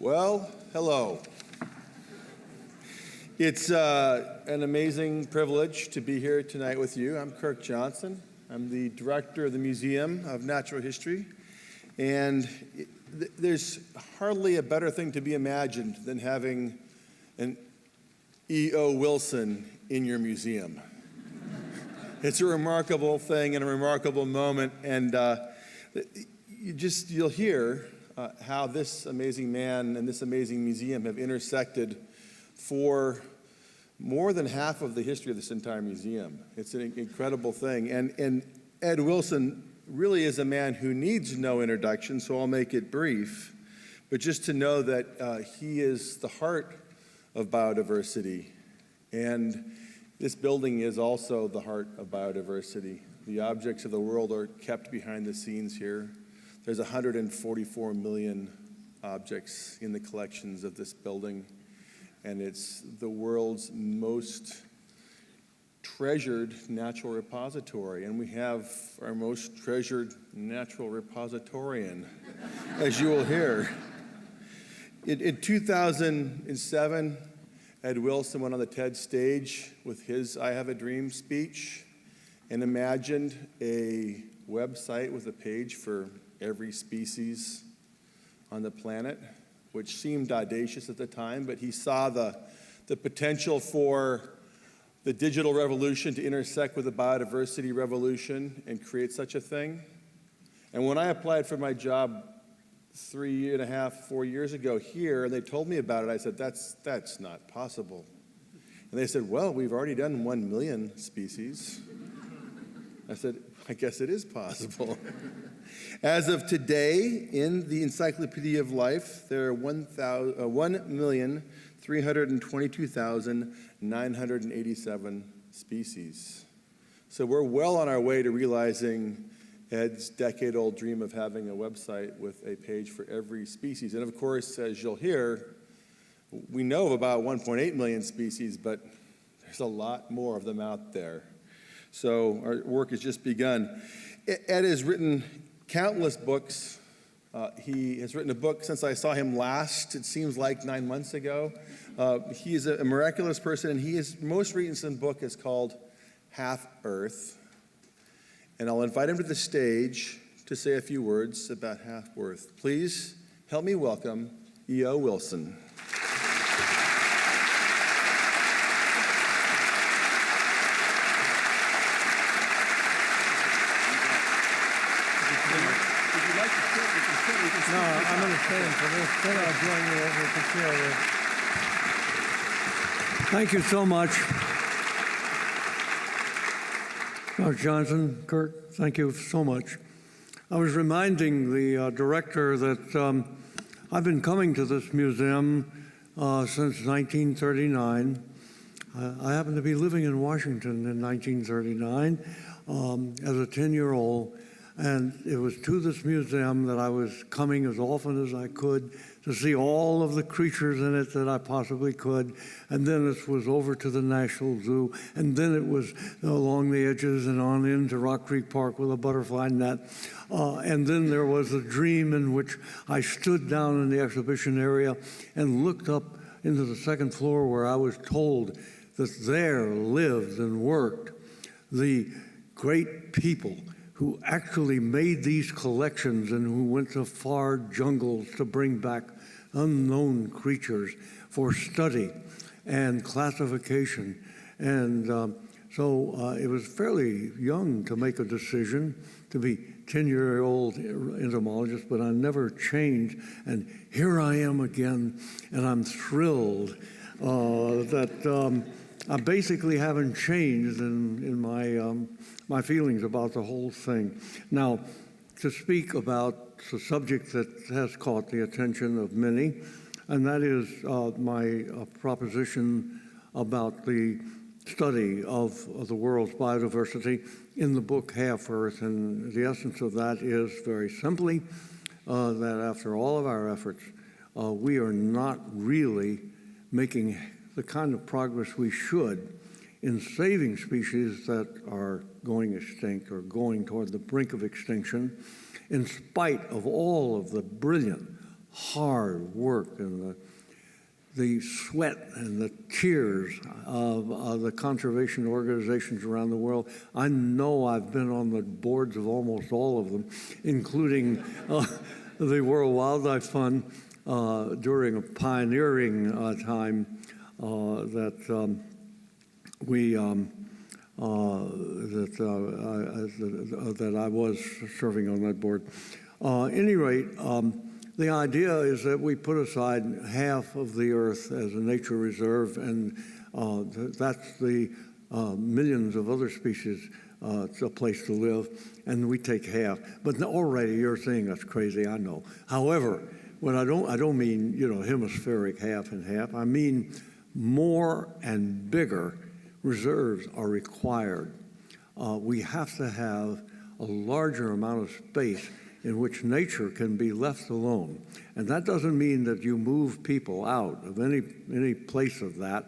Well, hello. It's an amazing privilege to be here tonight with you. I'm Kirk Johnson. I'm the director of the Museum of Natural History, and there's hardly a better thing to be imagined than having an E.O. Wilson in your museum. It's a remarkable thing and a remarkable moment, and you'll hear how this amazing man and this amazing museum have intersected for more than half of the history of this entire museum. It's an incredible thing. And Ed Wilson really is a man who needs no introduction, so I'll make it brief. But just to know that he is the heart of biodiversity. And this building is also the heart of biodiversity. The objects of the world are kept behind the scenes here. There's 144 million objects in the collections of this building, and it's the world's most treasured natural repository, and we have our most treasured natural repositorian, as you will hear. In 2007, Ed Wilson went on the TED stage with his I Have a Dream speech and imagined a website with a page for every species on the planet, which seemed audacious at the time, but he saw the potential for the digital revolution to intersect with the biodiversity revolution and create such a thing. And when I applied for my job 4 years ago here, and they told me about it, I said, that's not possible. And they said, well, we've already done 1 million species. I said, I guess it is possible. As of today, in the Encyclopedia of Life, there are 1,322,987 species. So we're well on our way to realizing Ed's decade-old dream of having a website with a page for every species. And of course, as you'll hear, we know of about 1.8 million species, but there's a lot more of them out there. So our work has just begun. Ed has written countless books. He has written a book since I saw him last, it seems like 9 months ago. He is a miraculous person, and his most recent book is called Half Earth. And I'll invite him to the stage to say a few words about Half Earth. Please help me welcome E.O. Wilson. No, I'm going to stand for this. Then I'll join you over at the chair there. Thank you so much. Dr. Johnson, Kurt, thank you so much. I was reminding the director that I've been coming to this museum since 1939. I happened to be living in Washington in 1939 as a 10-year-old. And it was to this museum that I was coming as often as I could to see all of the creatures in it that I possibly could. And then it was over to the National Zoo. And then it was along the edges and on into Rock Creek Park with a butterfly net. And then there was a dream in which I stood down in the exhibition area and looked up into the second floor where I was told that there lived and worked the great people who actually made these collections and who went to far jungles to bring back unknown creatures for study and classification. And so it was fairly young to make a decision to be 10-year-old entomologist, but I never changed. And here I am again, and I'm thrilled that I basically haven't changed in my feelings about the whole thing. Now, to speak about the subject that has caught the attention of many, and that is my proposition about the study of the world's biodiversity in the book Half Earth. And the essence of that is very simply that after all of our efforts, we are not really making the kind of progress we should in saving species that are going extinct or going toward the brink of extinction, in spite of all of the brilliant hard work and the sweat and the tears of the conservation organizations around the world. I know I've been on the boards of almost all of them, including the World Wildlife Fund during a pioneering time that I was serving on that board. At any rate, the idea is that we put aside half of the earth as a nature reserve, and that's the millions of other species. It's a place to live, and we take half. But already you're saying that's crazy, I know. However, when I don't mean, hemispheric half and half. I mean more and bigger reserves are required. We have to have a larger amount of space in which nature can be left alone. And that doesn't mean that you move people out of any place of that.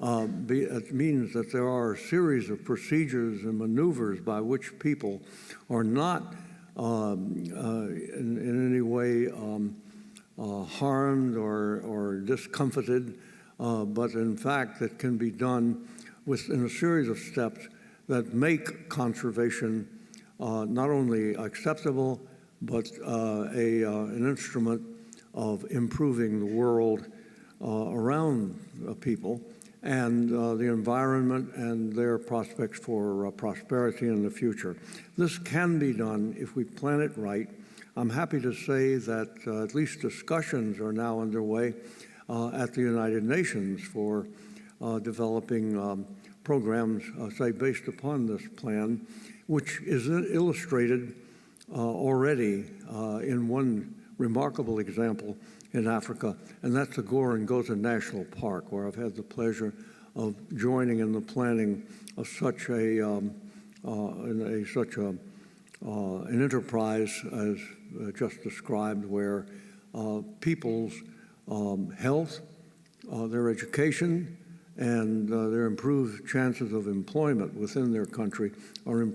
It means that there are a series of procedures and maneuvers by which people are not in any way harmed or discomfited, but in fact it can be done in a series of steps that make conservation not only acceptable, but an instrument of improving the world around people and the environment and their prospects for prosperity in the future. This can be done if we plan it right. I'm happy to say that at least discussions are now underway at the United Nations for developing programs, say, based upon this plan, which is illustrated already in one remarkable example in Africa, and that's the Gorongosa National Park, where I've had the pleasure of joining in the planning of such an enterprise as just described, where people's health, their education, and their improved chances of employment within their country are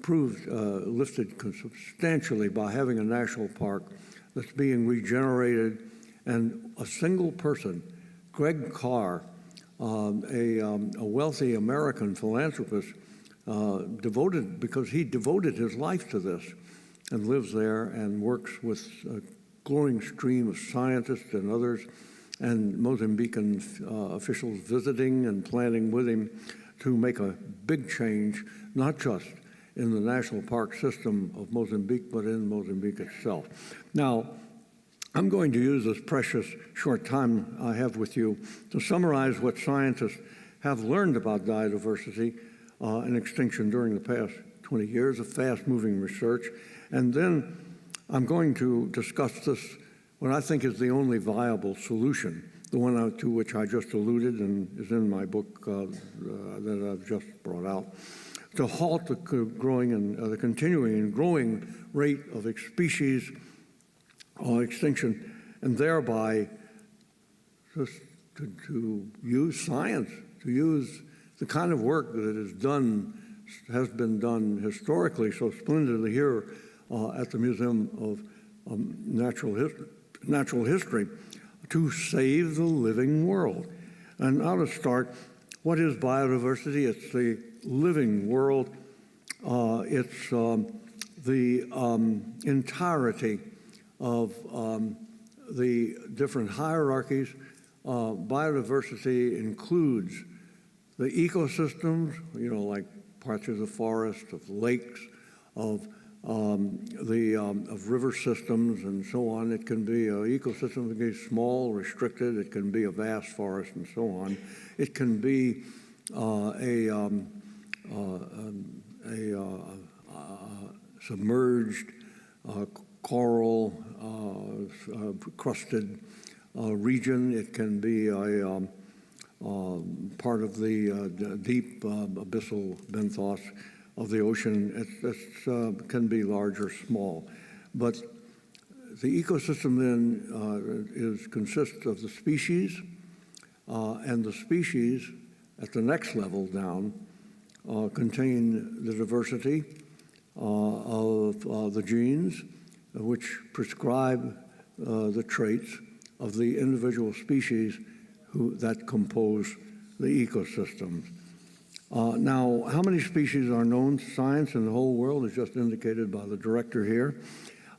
lifted substantially by having a national park that's being regenerated. And a single person, Greg Carr, a wealthy American philanthropist, because he devoted his life to this and lives there and works with a growing stream of scientists and others and Mozambican officials visiting and planning with him to make a big change, not just in the national park system of Mozambique, but in Mozambique itself. Now, I'm going to use this precious short time I have with you to summarize what scientists have learned about biodiversity and extinction during the past 20 years of fast-moving research. And then I'm going to discuss this, what I think is the only viable solution, the one to which I just alluded and is in my book that I've just brought out, to halt the continuing and growing rate of species extinction, and thereby just to use science, to use the kind of work that has been done historically so splendidly here at the Museum of Natural History to save the living world. And now to start, what is biodiversity? It's the living world. It's the entirety of the different hierarchies. Biodiversity includes the ecosystems, like parts of the forest, of lakes, of river systems, and so on. It can be an ecosystem that can be small, restricted. It can be a vast forest, and so on. It can be a submerged coral crusted region. It can be a part of the deep abyssal benthos of the ocean. It can be large or small. But the ecosystem then consists of the species, and the species at the next level down contain the diversity of the genes which prescribe the traits of the individual species that compose the ecosystems. Now, how many species are known to science in the whole world is just indicated by the director here.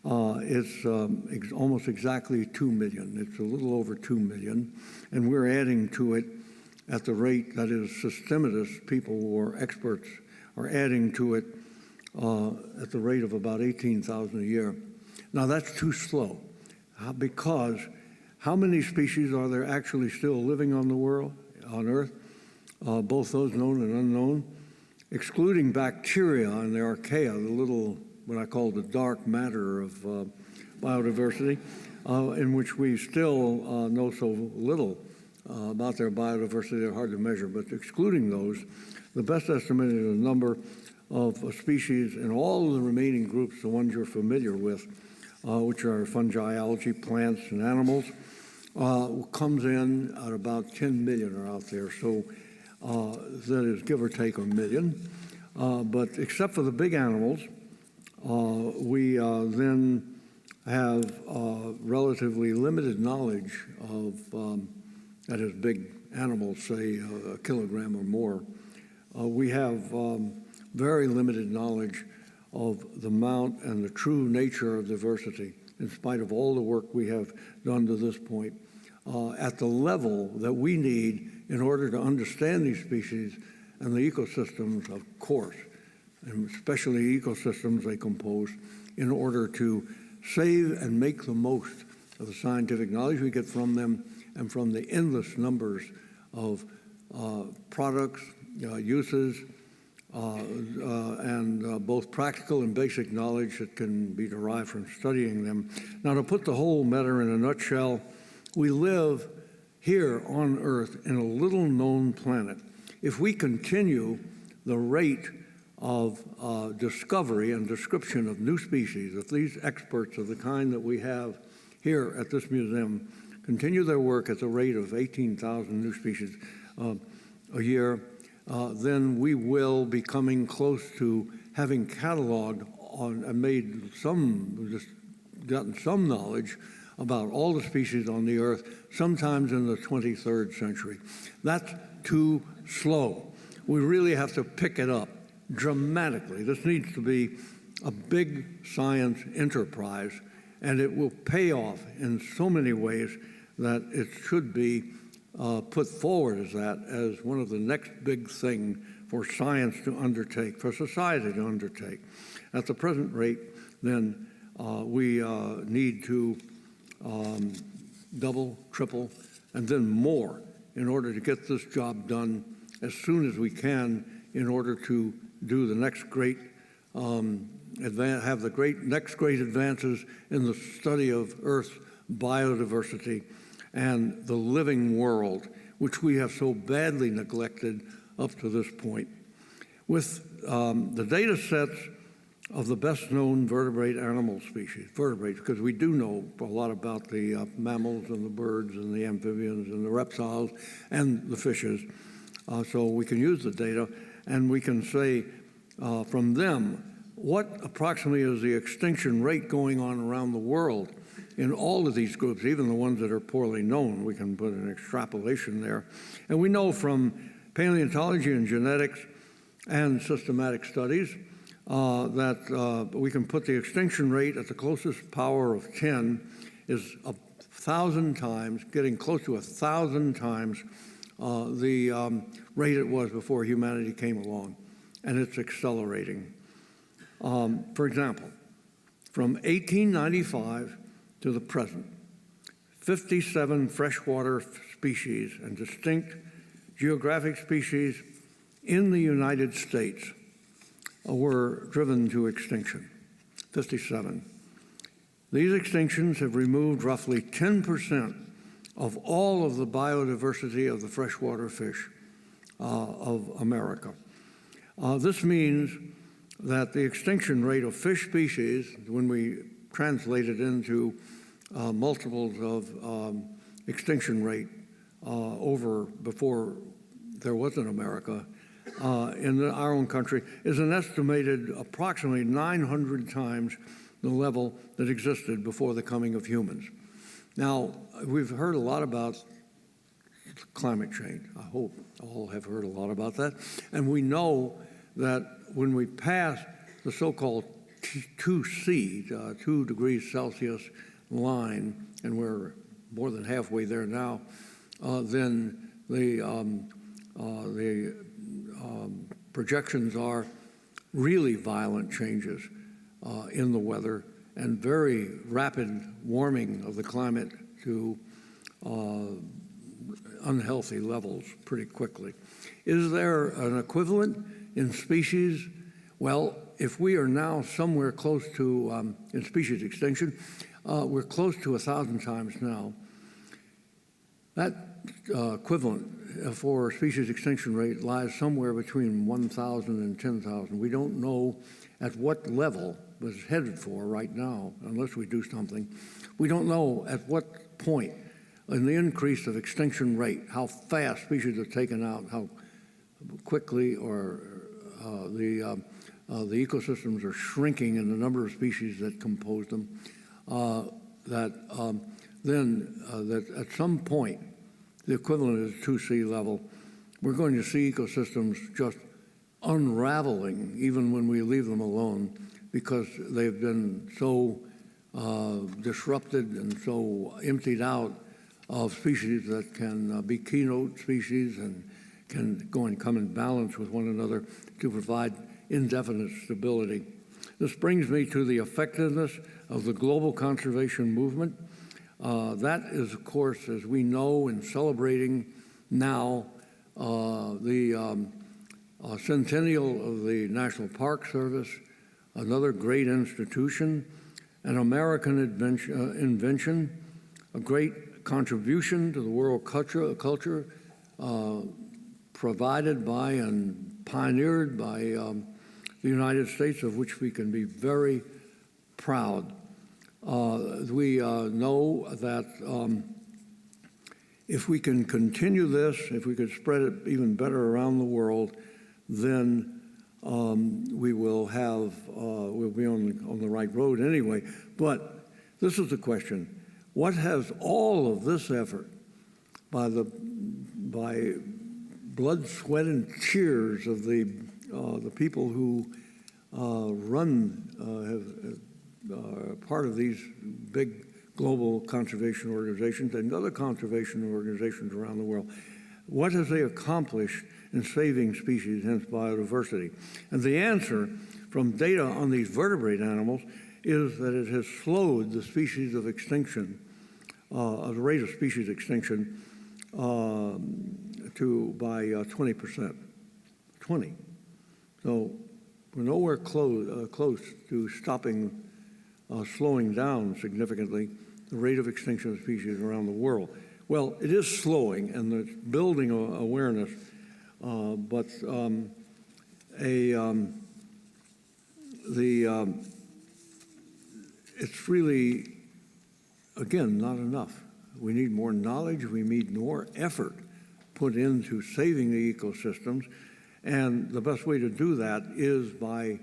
It's almost exactly 2 million. It's a little over 2 million, and we're adding to it at the rate that is systematists, people who are experts, are adding to it at the rate of about 18,000 a year. Now, that's too slow because how many species are there actually still living on the world, on Earth? Both those known and unknown, excluding bacteria and the archaea, the little, what I call the dark matter of biodiversity, in which we still know so little about their biodiversity, they're hard to measure. But excluding those, the best estimate is the number of species in all of the remaining groups, the ones you're familiar with, which are fungi, algae, plants, and animals, comes in at about 10 million are out there. So that is give or take a million. But except for the big animals, we then have relatively limited knowledge of, that is, big animals, say a kilogram or more. We have very limited knowledge of the amount and the true nature of diversity, in spite of all the work we have done to this point, at the level that we need in order to understand these species and the ecosystems, of course, and especially ecosystems they compose, in order to save and make the most of the scientific knowledge we get from them and from the endless numbers of products, uses, and both practical and basic knowledge that can be derived from studying them. Now, to put the whole matter in a nutshell, we live here on Earth in a little-known planet. If we continue the rate of discovery and description of new species, if these experts of the kind that we have here at this museum continue their work at the rate of 18,000 new species a year, then we will be coming close to having cataloged on and made some, just gotten some knowledge about all the species on the Earth, sometimes in the 23rd century. That's too slow. We really have to pick it up dramatically. This needs to be a big science enterprise, and it will pay off in so many ways that it should be put forward as that, as one of the next big thing for science to undertake, for society to undertake. At the present rate, then, we need to double, triple, and then more in order to get this job done as soon as we can in order to do the next great, have the next great advances in the study of Earth's biodiversity and the living world, which we have so badly neglected up to this point. With the data sets of the best-known vertebrate animal species, vertebrates, because we do know a lot about the mammals and the birds and the amphibians and the reptiles and the fishes. So we can use the data and we can say from them what approximately is the extinction rate going on around the world in all of these groups, even the ones that are poorly known. We can put an extrapolation there. And we know from paleontology and genetics and systematic studies that we can put the extinction rate at the closest power of 10 is 1,000 times, getting close to 1,000 times the rate it was before humanity came along, and it's accelerating. For example, from 1895 to the present, 57 freshwater species and distinct geographic species in the United States were driven to extinction, 57. These extinctions have removed roughly 10% of all of the biodiversity of the freshwater fish of America. This means that the extinction rate of fish species, when we translate it into multiples of extinction rate over before there was an America, in our own country, is an estimated approximately 900 times the level that existed before the coming of humans. Now, we've heard a lot about climate change. I hope all have heard a lot about that. And we know that when we pass the so-called 2C, 2 degrees Celsius line, and we're more than halfway there now, then the projections are really violent changes in the weather and very rapid warming of the climate to unhealthy levels pretty quickly. Is there an equivalent in species? Well, if we are now somewhere close to, in species extinction, we're close to 1,000 times now. That equivalent for species extinction rate lies somewhere between 1,000 and 10,000. We don't know at what level it's headed for right now, unless we do something. We don't know at what point in the increase of extinction rate, how fast species are taken out, how quickly or the ecosystems are shrinking in the number of species that compose them, that at some point, the equivalent is 2C level, we're going to see ecosystems just unraveling even when we leave them alone because they've been so disrupted and so emptied out of species that can be keynote species and can go and come in balance with one another to provide indefinite stability. This brings me to the effectiveness of the global conservation movement. That is, of course, as we know, in celebrating now the centennial of the National Park Service, another great institution, an American invention, a great contribution to the world culture provided by and pioneered by the United States, of which we can be very proud. We know that if we can continue this, if we could spread it even better around the world, then we will have, we'll be on the right road anyway. But this is the question. What has all of this effort by blood, sweat, and tears of the people who part of these big global conservation organizations and other conservation organizations around the world, what has they accomplished in saving species, hence biodiversity? And the answer from data on these vertebrate animals is that it has slowed the species of extinction, the rate of species extinction by 20%. 20. So we're nowhere close to stopping, slowing down significantly the rate of extinction of species around the world. Well, it is slowing, and it's building awareness, but it's really, again, not enough. We need more knowledge. We need more effort put into saving the ecosystems, and the best way to do that is by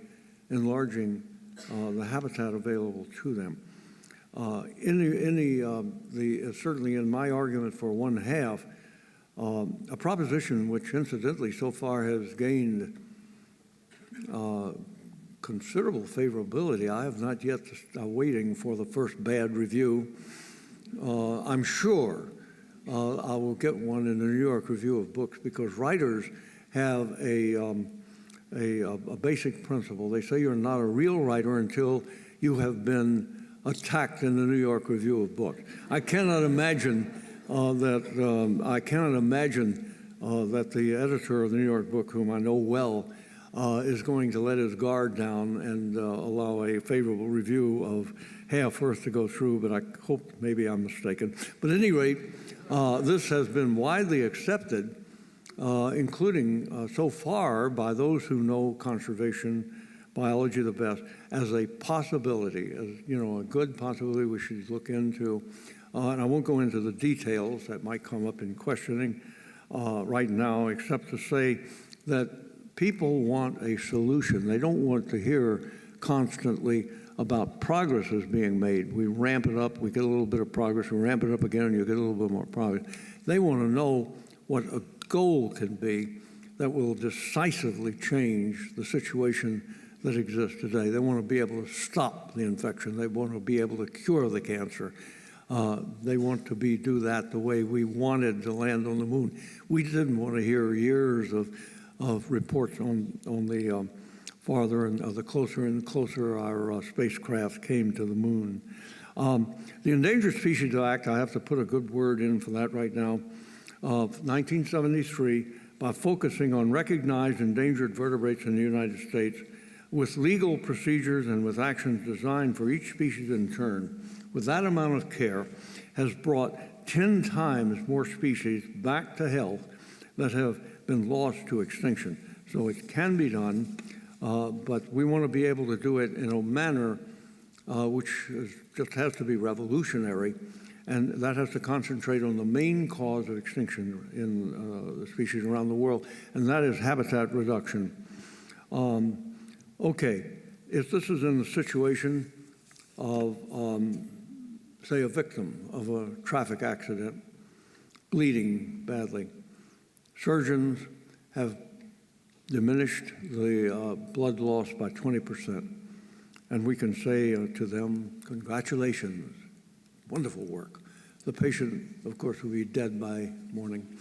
enlarging the habitat available to them. Certainly in my argument for one half, a proposition which incidentally so far has gained considerable favorability. I have not yet waiting for the first bad review. I'm sure I will get one in the New York Review of Books, because writers have a basic principle. They say you're not a real writer until you have been attacked in the New York Review of Books. I cannot imagine that the editor of the New York Book, whom I know well, is going to let his guard down and allow a favorable review of half Earth to go through, but I hope maybe I'm mistaken. But at any rate, this has been widely accepted, including so far by those who know conservation biology the best, as a possibility, as a good possibility we should look into. And I won't go into the details that might come up in questioning right now, except to say that people want a solution. They don't want to hear constantly about progress is being made. We ramp it up, we get a little bit of progress, we ramp it up again, and you get a little bit more progress. They want to know what a goal can be that will decisively change the situation that exists today. They want to be able to stop the infection. They want to be able to cure the cancer. They want to do that the way we wanted to land on the moon. We didn't want to hear years of reports on the farther and the closer and closer our spacecraft came to the moon. The Endangered Species Act, I have to put a good word in for that right now, of 1973, by focusing on recognized endangered vertebrates in the United States with legal procedures and with actions designed for each species in turn, with that amount of care, has brought 10 times more species back to health that have been lost to extinction. So it can be done, but we want to be able to do it in a manner which just has to be revolutionary, and that has to concentrate on the main cause of extinction in the species around the world, and that is habitat reduction. Okay, if this is in the situation of, say, a victim of a traffic accident, bleeding badly, surgeons have diminished the blood loss by 20%. And we can say to them, congratulations, wonderful work. The patient, of course, will be dead by morning.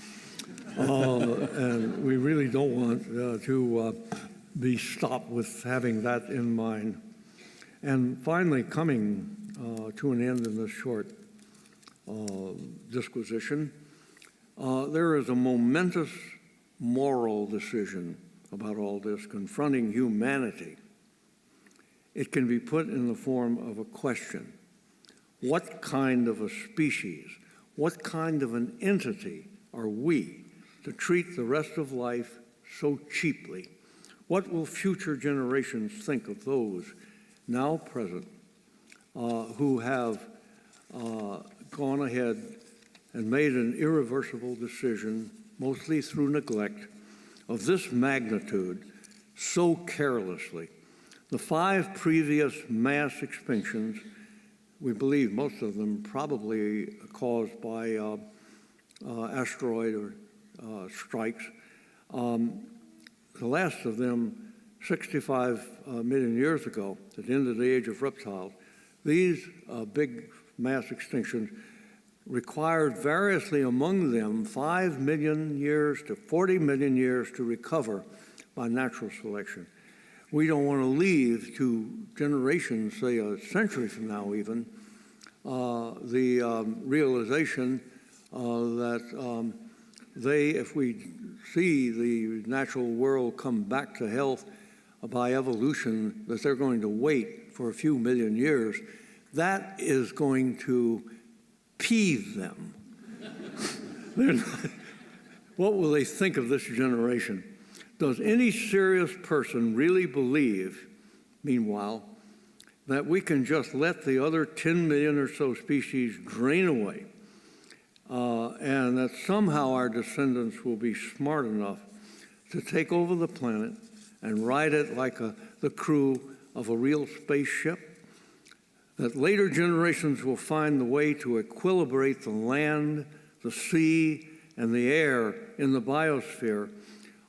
And we really don't want to be stopped with having that in mind. And finally, coming to an end in this short disquisition, there is a momentous moral decision about all this confronting humanity. It can be put in the form of a question. What kind of a species, what kind of an entity are we to treat the rest of life so cheaply? What will future generations think of those now present who have gone ahead and made an irreversible decision, mostly through neglect, of this magnitude so carelessly? The 5 previous mass extinctions, we believe most of them probably caused by asteroid or strikes. The last of them, 65 million years ago, at the end of the age of reptiles. These big mass extinctions required variously among them 5 million years to 40 million years to recover by natural selection. We don't want to leave to generations, say a century from now even, the realization that if we see the natural world come back to health by evolution, that they're going to wait for a few million years. That is going to peeve them. What will they think of this generation? Does any serious person really believe, meanwhile, that we can just let the other 10 million or so species drain away, and that somehow our descendants will be smart enough to take over the planet and ride it like the crew of a real spaceship? That later generations will find the way to equilibrate the land, the sea, and the air in the biosphere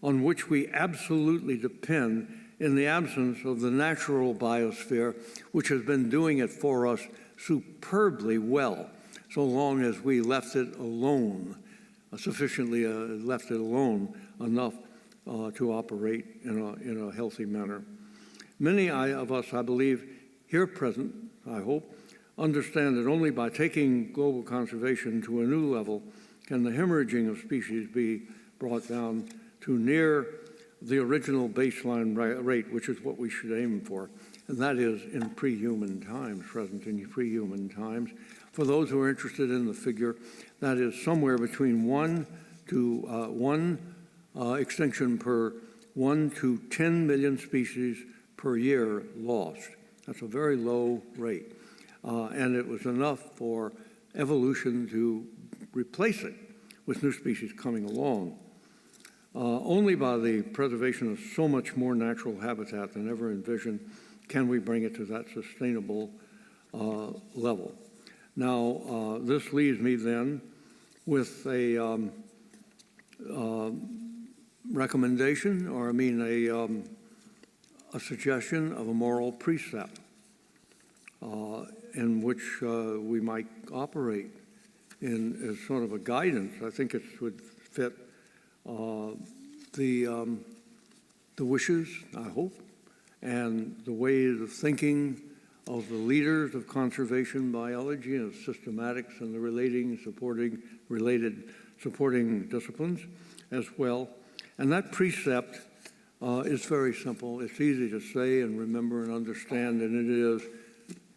on which we absolutely depend in the absence of the natural biosphere, which has been doing it for us superbly well, so long as we left it alone, sufficiently left it alone enough to operate in a healthy manner. Many of us, I believe, here present, I hope, understand that only by taking global conservation to a new level can the hemorrhaging of species be brought down to near the original baseline rate, which is what we should aim for, and that is in pre-human times, present in pre-human times. For those who are interested in the figure, that is somewhere between 1 extinction per 1 to 10 million species per year lost. That's a very low rate, and it was enough for evolution to replace it with new species coming along. Only by the preservation of so much more natural habitat than ever envisioned can we bring it to that sustainable level? Now, this leaves me then with a recommendation, or a suggestion of a moral precept in which we might operate in as sort of a guidance. I think it would fit the wishes, I hope, and the ways of thinking of the leaders of conservation biology and of systematics and the related supporting disciplines as well. And that precept is very simple. It's easy to say and remember and understand, and it is,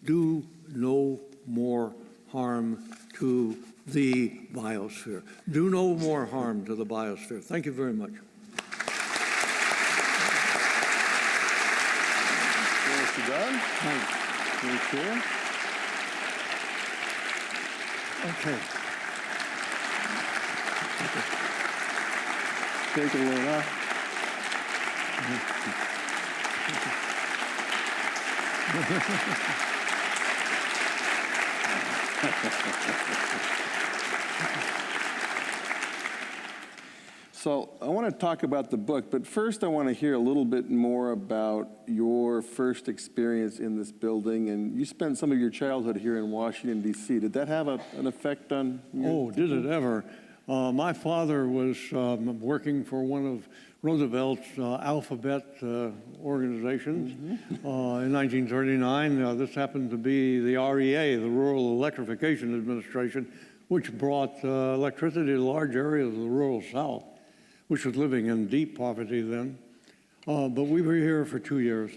do no more harm to the biosphere. Do no more harm to the biosphere. Thank you very much. Mr. Dunn? Thanks. Chair. Okay. Take it away now. So I want to talk about the book, but first I want to hear a little bit more about your first experience in this building. And you spent some of your childhood here in Washington, D.C. Did that have an effect on you? Oh, did it ever. My father was working for one of Roosevelt's alphabet organizations in 1939. This happened to be the REA, the Rural Electrification Administration, which brought electricity to large areas of the rural South, which was living in deep poverty then. But we were here for 2 years.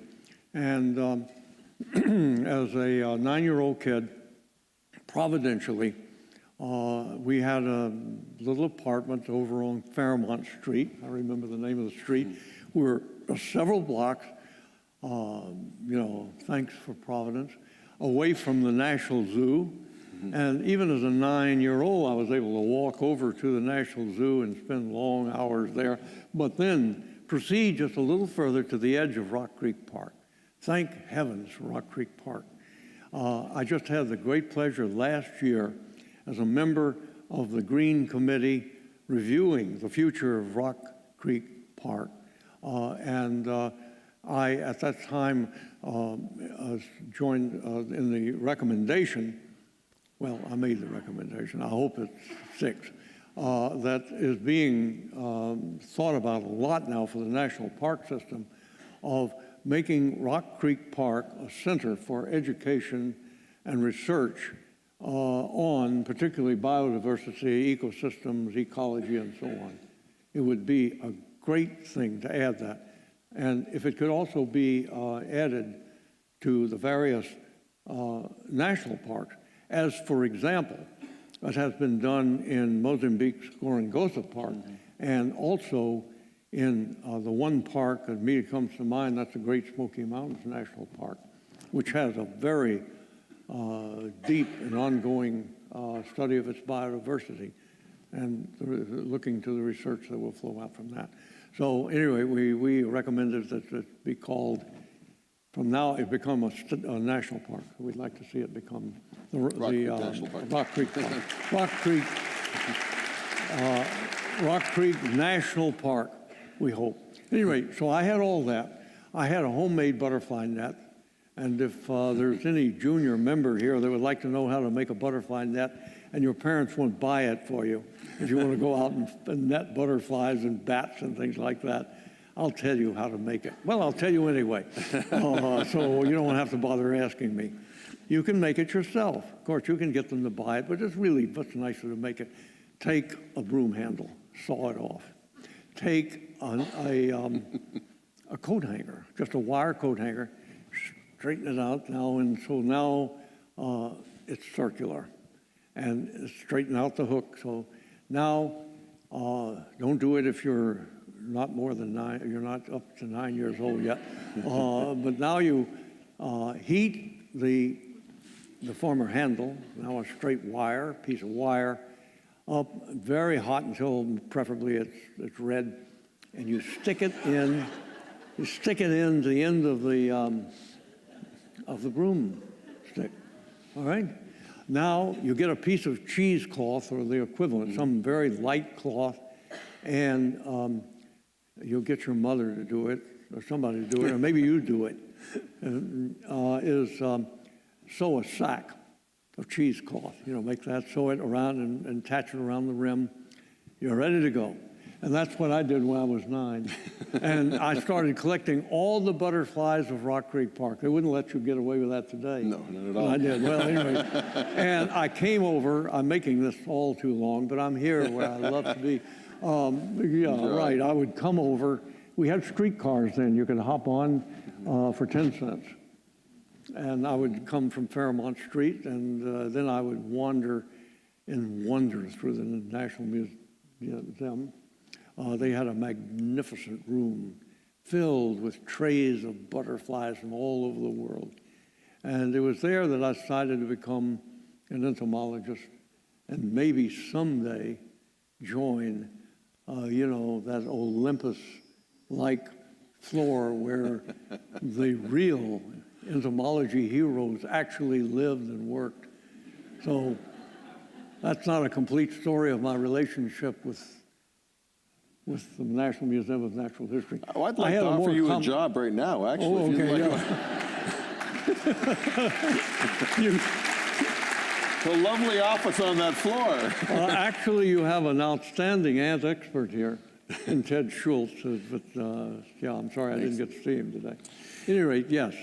And as a 9-year-old kid, providentially, we had a little apartment over on Fairmont Street. I remember the name of the street. We were several blocks, thanks for Providence, away from the National Zoo. And even as a 9-year-old, I was able to walk over to the National Zoo and spend long hours there, but then proceed just a little further to the edge of Rock Creek Park. Thank heavens for Rock Creek Park. I just had the great pleasure last year as a member of the Green Committee reviewing the future of Rock Creek Park. I, at that time, joined in the recommendation. Well, I made the recommendation. I hope it's 6. That is being thought about a lot now for the National Park System, of making Rock Creek Park a center for education and research on particularly biodiversity, ecosystems, ecology, and so on. It would be a great thing to add that. And if it could also be added to the various national parks, as, for example, as has been done in Mozambique's Gorongosa Park, and also in the one park that immediately comes to mind, that's the Great Smoky Mountains National Park, which has a very deep and ongoing study of its biodiversity, and looking to the research that will flow out from that. So anyway, we recommended that it be called, from now it become a national park. We'd like to see it become the Rock Creek Park. Rock Creek National Park, we hope. Anyway, so I had all that. I had a homemade butterfly net. And if there's any junior member here that would like to know how to make a butterfly net, and your parents won't buy it for you, if you want to go out and net butterflies and bats and things like that, I'll tell you how to make it. Well, I'll tell you anyway, so you don't have to bother asking me. You can make it yourself. Of course, you can get them to buy it, but it's really much nicer to make it. Take a broom handle, saw it off. Take a coat hanger, just a wire coat hanger, straighten it out now, and so now it's circular, and straighten out the hook. So now, don't do it if you're not more than 9. You're not up to 9 years old yet. But now you heat the former handle, now a straight wire, piece of wire, up very hot until preferably it's red, and you stick it in. You stick it in the end of the of the broomstick, all right? Now you get a piece of cheesecloth or the equivalent, some very light cloth, and you'll get your mother to do it or somebody to do it, or maybe you do it, sew a sack of cheesecloth. Make that, sew it around and attach it around the rim. You're ready to go. And that's what I did when I was 9. And I started collecting all the butterflies of Rock Creek Park. They wouldn't let you get away with that today. No, not at all. I did. Well, anyway. And I came over. I'm making this all too long, but I'm here where I love to be. Right. I would come over. We had streetcars then. You could hop on for 10 cents. And I would come from Fairmont Street, and then I would wander through the National Museum. They had a magnificent room filled with trays of butterflies from all over the world. And it was there that I decided to become an entomologist and maybe someday join, that Olympus-like floor where the real entomology heroes actually lived and worked. So that's not a complete story of my relationship with the National Museum of Natural History. Oh, I'd like to offer you a job right now, actually. Oh, if you'd okay, like. The lovely office on that floor. Actually, you have an outstanding ant expert here in Ted Schultz. But I'm sorry I didn't get to see him today. At any rate, yes.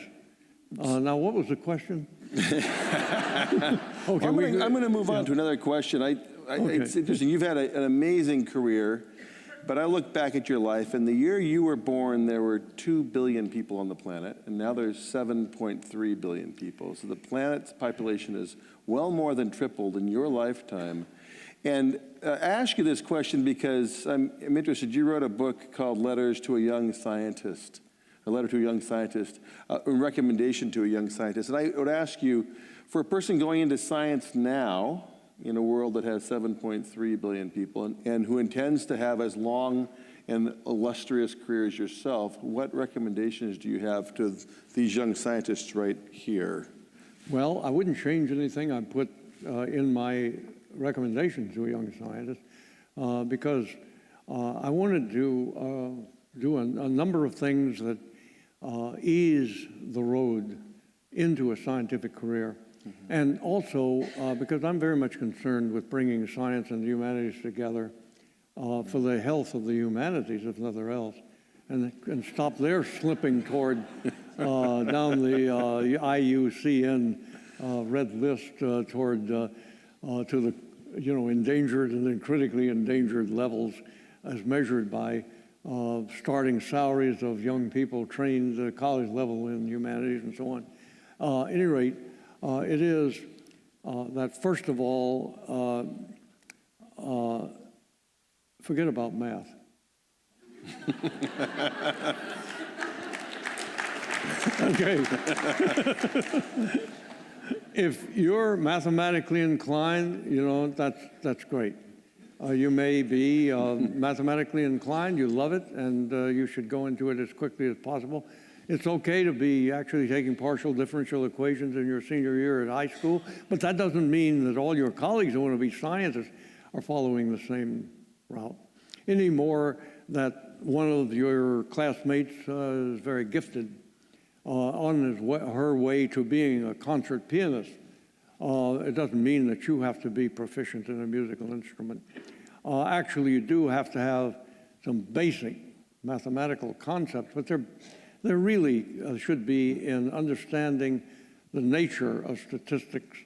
Now, what was the question? Okay, I'm going to move on to another question. It's interesting. You've had an amazing career, but I look back at your life, and the year you were born, there were 2 billion people on the planet, and now there's 7.3 billion people. So the planet's population has well more than tripled in your lifetime. And I ask you this question because I'm interested. You wrote a book called Letters to a Young Scientist. A letter to a young scientist, a recommendation to a young scientist. And I would ask you, for a person going into science now, in a world that has 7.3 billion people, and who intends to have as long and illustrious career as yourself, what recommendations do you have to these young scientists right here? Well, I wouldn't change anything I put in my recommendation to a young scientist because I wanted to do a number of things that ease the road into a scientific career. Mm-hmm. And also because I'm very much concerned with bringing science and the humanities together for the health of the humanities, if nothing else, and stop their slipping toward down the IUCN red list toward to the endangered and then critically endangered levels as measured by starting salaries of young people trained at college level in humanities and so on. At any rate, it is that first of all, forget about math. Okay. If you're mathematically inclined, that's great. You may be mathematically inclined, you love it, and you should go into it as quickly as possible. It's okay to be actually taking partial differential equations in your senior year at high school, but that doesn't mean that all your colleagues who want to be scientists are following the same route. Any more that one of your classmates is very gifted on her way to being a concert pianist. It doesn't mean that you have to be proficient in a musical instrument. Actually, you do have to have some basic mathematical concepts, but there really should be in understanding the nature of statistics,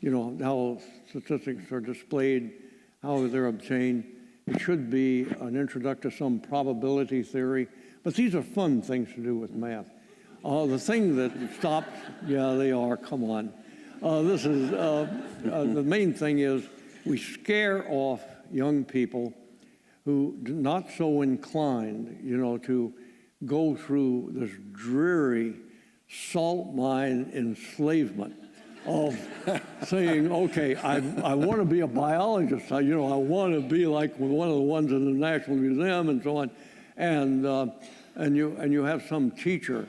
how statistics are displayed, how they're obtained. It should be an introduction to some probability theory, but these are fun things to do with math. The thing that stops, they are, come on. The main thing is we scare off young people who are not so inclined, to go through this dreary salt mine enslavement of saying, okay, I want to be a biologist. I want to be like one of the ones in the National Museum and so on. And you have some teacher,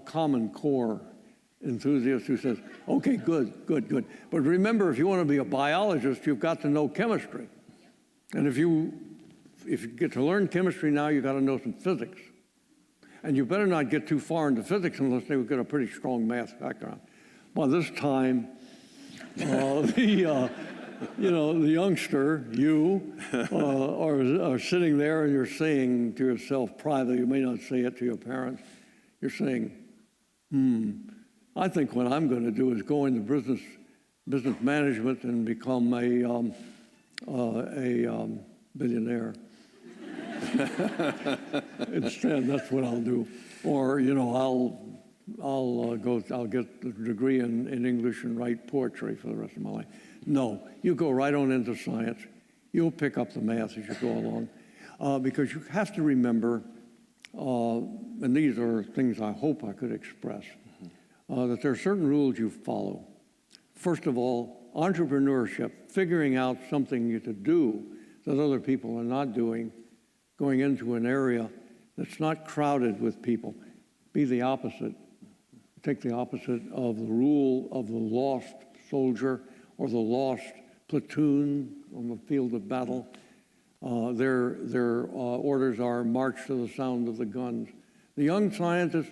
Common Core, enthusiast who says, okay, good, good, good. But remember, if you want to be a biologist, you've got to know chemistry. And if you get to learn chemistry now, you've got to know some physics. And you better not get too far into physics unless they've got a pretty strong math background. By this time, the youngster, you, are sitting there and you're saying to yourself privately, you may not say it to your parents, you're saying, I think what I'm going to do is go into business management and become a billionaire. Instead, that's what I'll do. Or, I'll get a degree in English and write poetry for the rest of my life. No, you go right on into science. You'll pick up the math as you go along. Because you have to remember, and these are things I hope I could express, that there are certain rules you follow. First of all, entrepreneurship, figuring out something to do that other people are not doing, going into an area that's not crowded with people. Be the opposite. Take the opposite of the rule of the lost soldier or the lost platoon on the field of battle. Their orders are march to the sound of the guns. The young scientist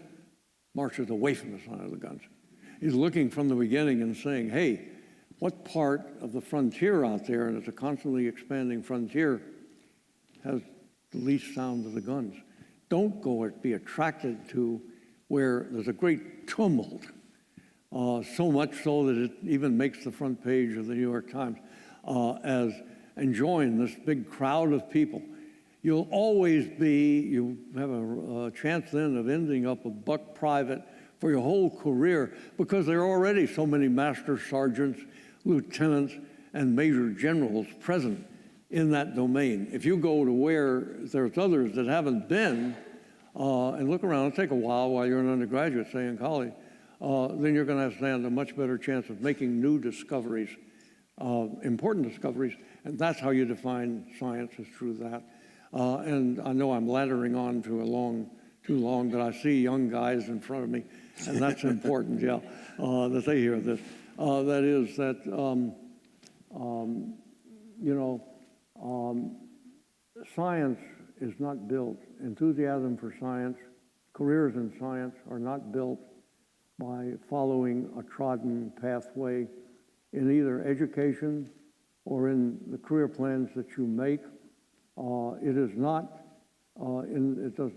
marches away from the sound of the guns. He's looking from the beginning and saying, hey, what part of the frontier out there, and it's a constantly expanding frontier, has the least sound of the guns? Don't go be attracted to where there's a great tumult, so much so that it even makes the front page of the New York Times, as enjoying this big crowd of people. You have a chance then of ending up a buck private for your whole career, because there are already so many master sergeants, lieutenants, and major generals present in that domain. If you go to where there's others that haven't been, and look around, it'll take a while you're an undergraduate, say in college, then you're going to stand a much better chance of making new discoveries, important discoveries, and that's how you define science, is through that. And I know I'm laddering on too long, but I see young guys in front of me, and that's important, yeah, that they hear this. That is that, science is not built. Enthusiasm for science, careers in science are not built by following a trodden pathway in either education or in the career plans that you make. It does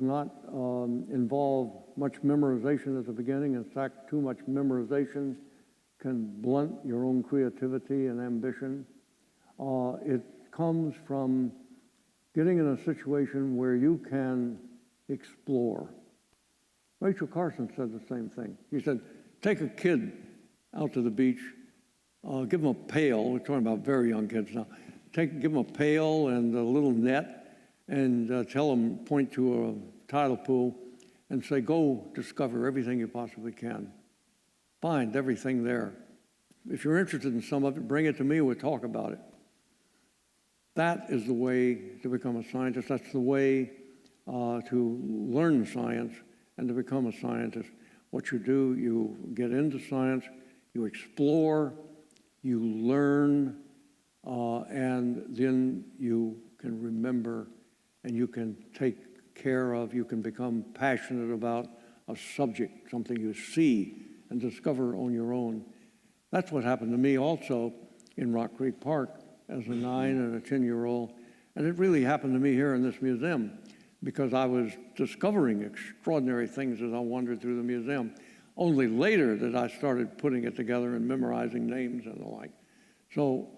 not involve much memorization at the beginning. In fact, too much memorization can blunt your own creativity and ambition. It comes from getting in a situation where you can explore. Rachel Carson said the same thing. He said, take a kid out to the beach, give him a pail. We're talking about very young kids now. Give them a pail and a little net, and tell them, point to a tidal pool and say, go discover everything you possibly can. Find everything there. If you're interested in some of it, bring it to me, we'll talk about it. That is the way to become a scientist. That's the way to learn science and to become a scientist. What you do, you get into science, you explore, you learn, and then you can remember and you can take care of, you can become passionate about a subject, something you see and discover on your own. That's what happened to me also in Rock Creek Park as a 9 and a 10-year-old. And it really happened to me here in this museum because I was discovering extraordinary things as I wandered through the museum. Only later that I started putting it together and memorizing names and the like. So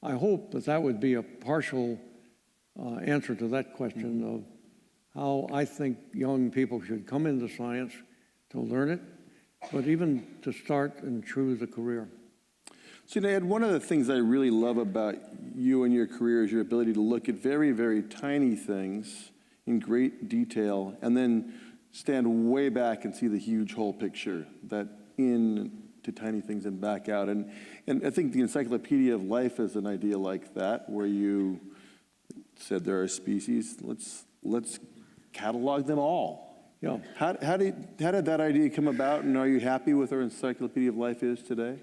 I hope that that would be a partial answer to that question of how I think young people should come into science to learn it, but even to start and choose a career. So, Ed, one of the things I really love about you and your career is your ability to look at very, very tiny things in great detail and then stand way back and see the huge whole picture, that in to tiny things and back out. And I think the Encyclopedia of Life is an idea like that, where you said there are species, let's catalog them all Yeah. How did that idea come about, and are you happy with where Encyclopedia of Life is today?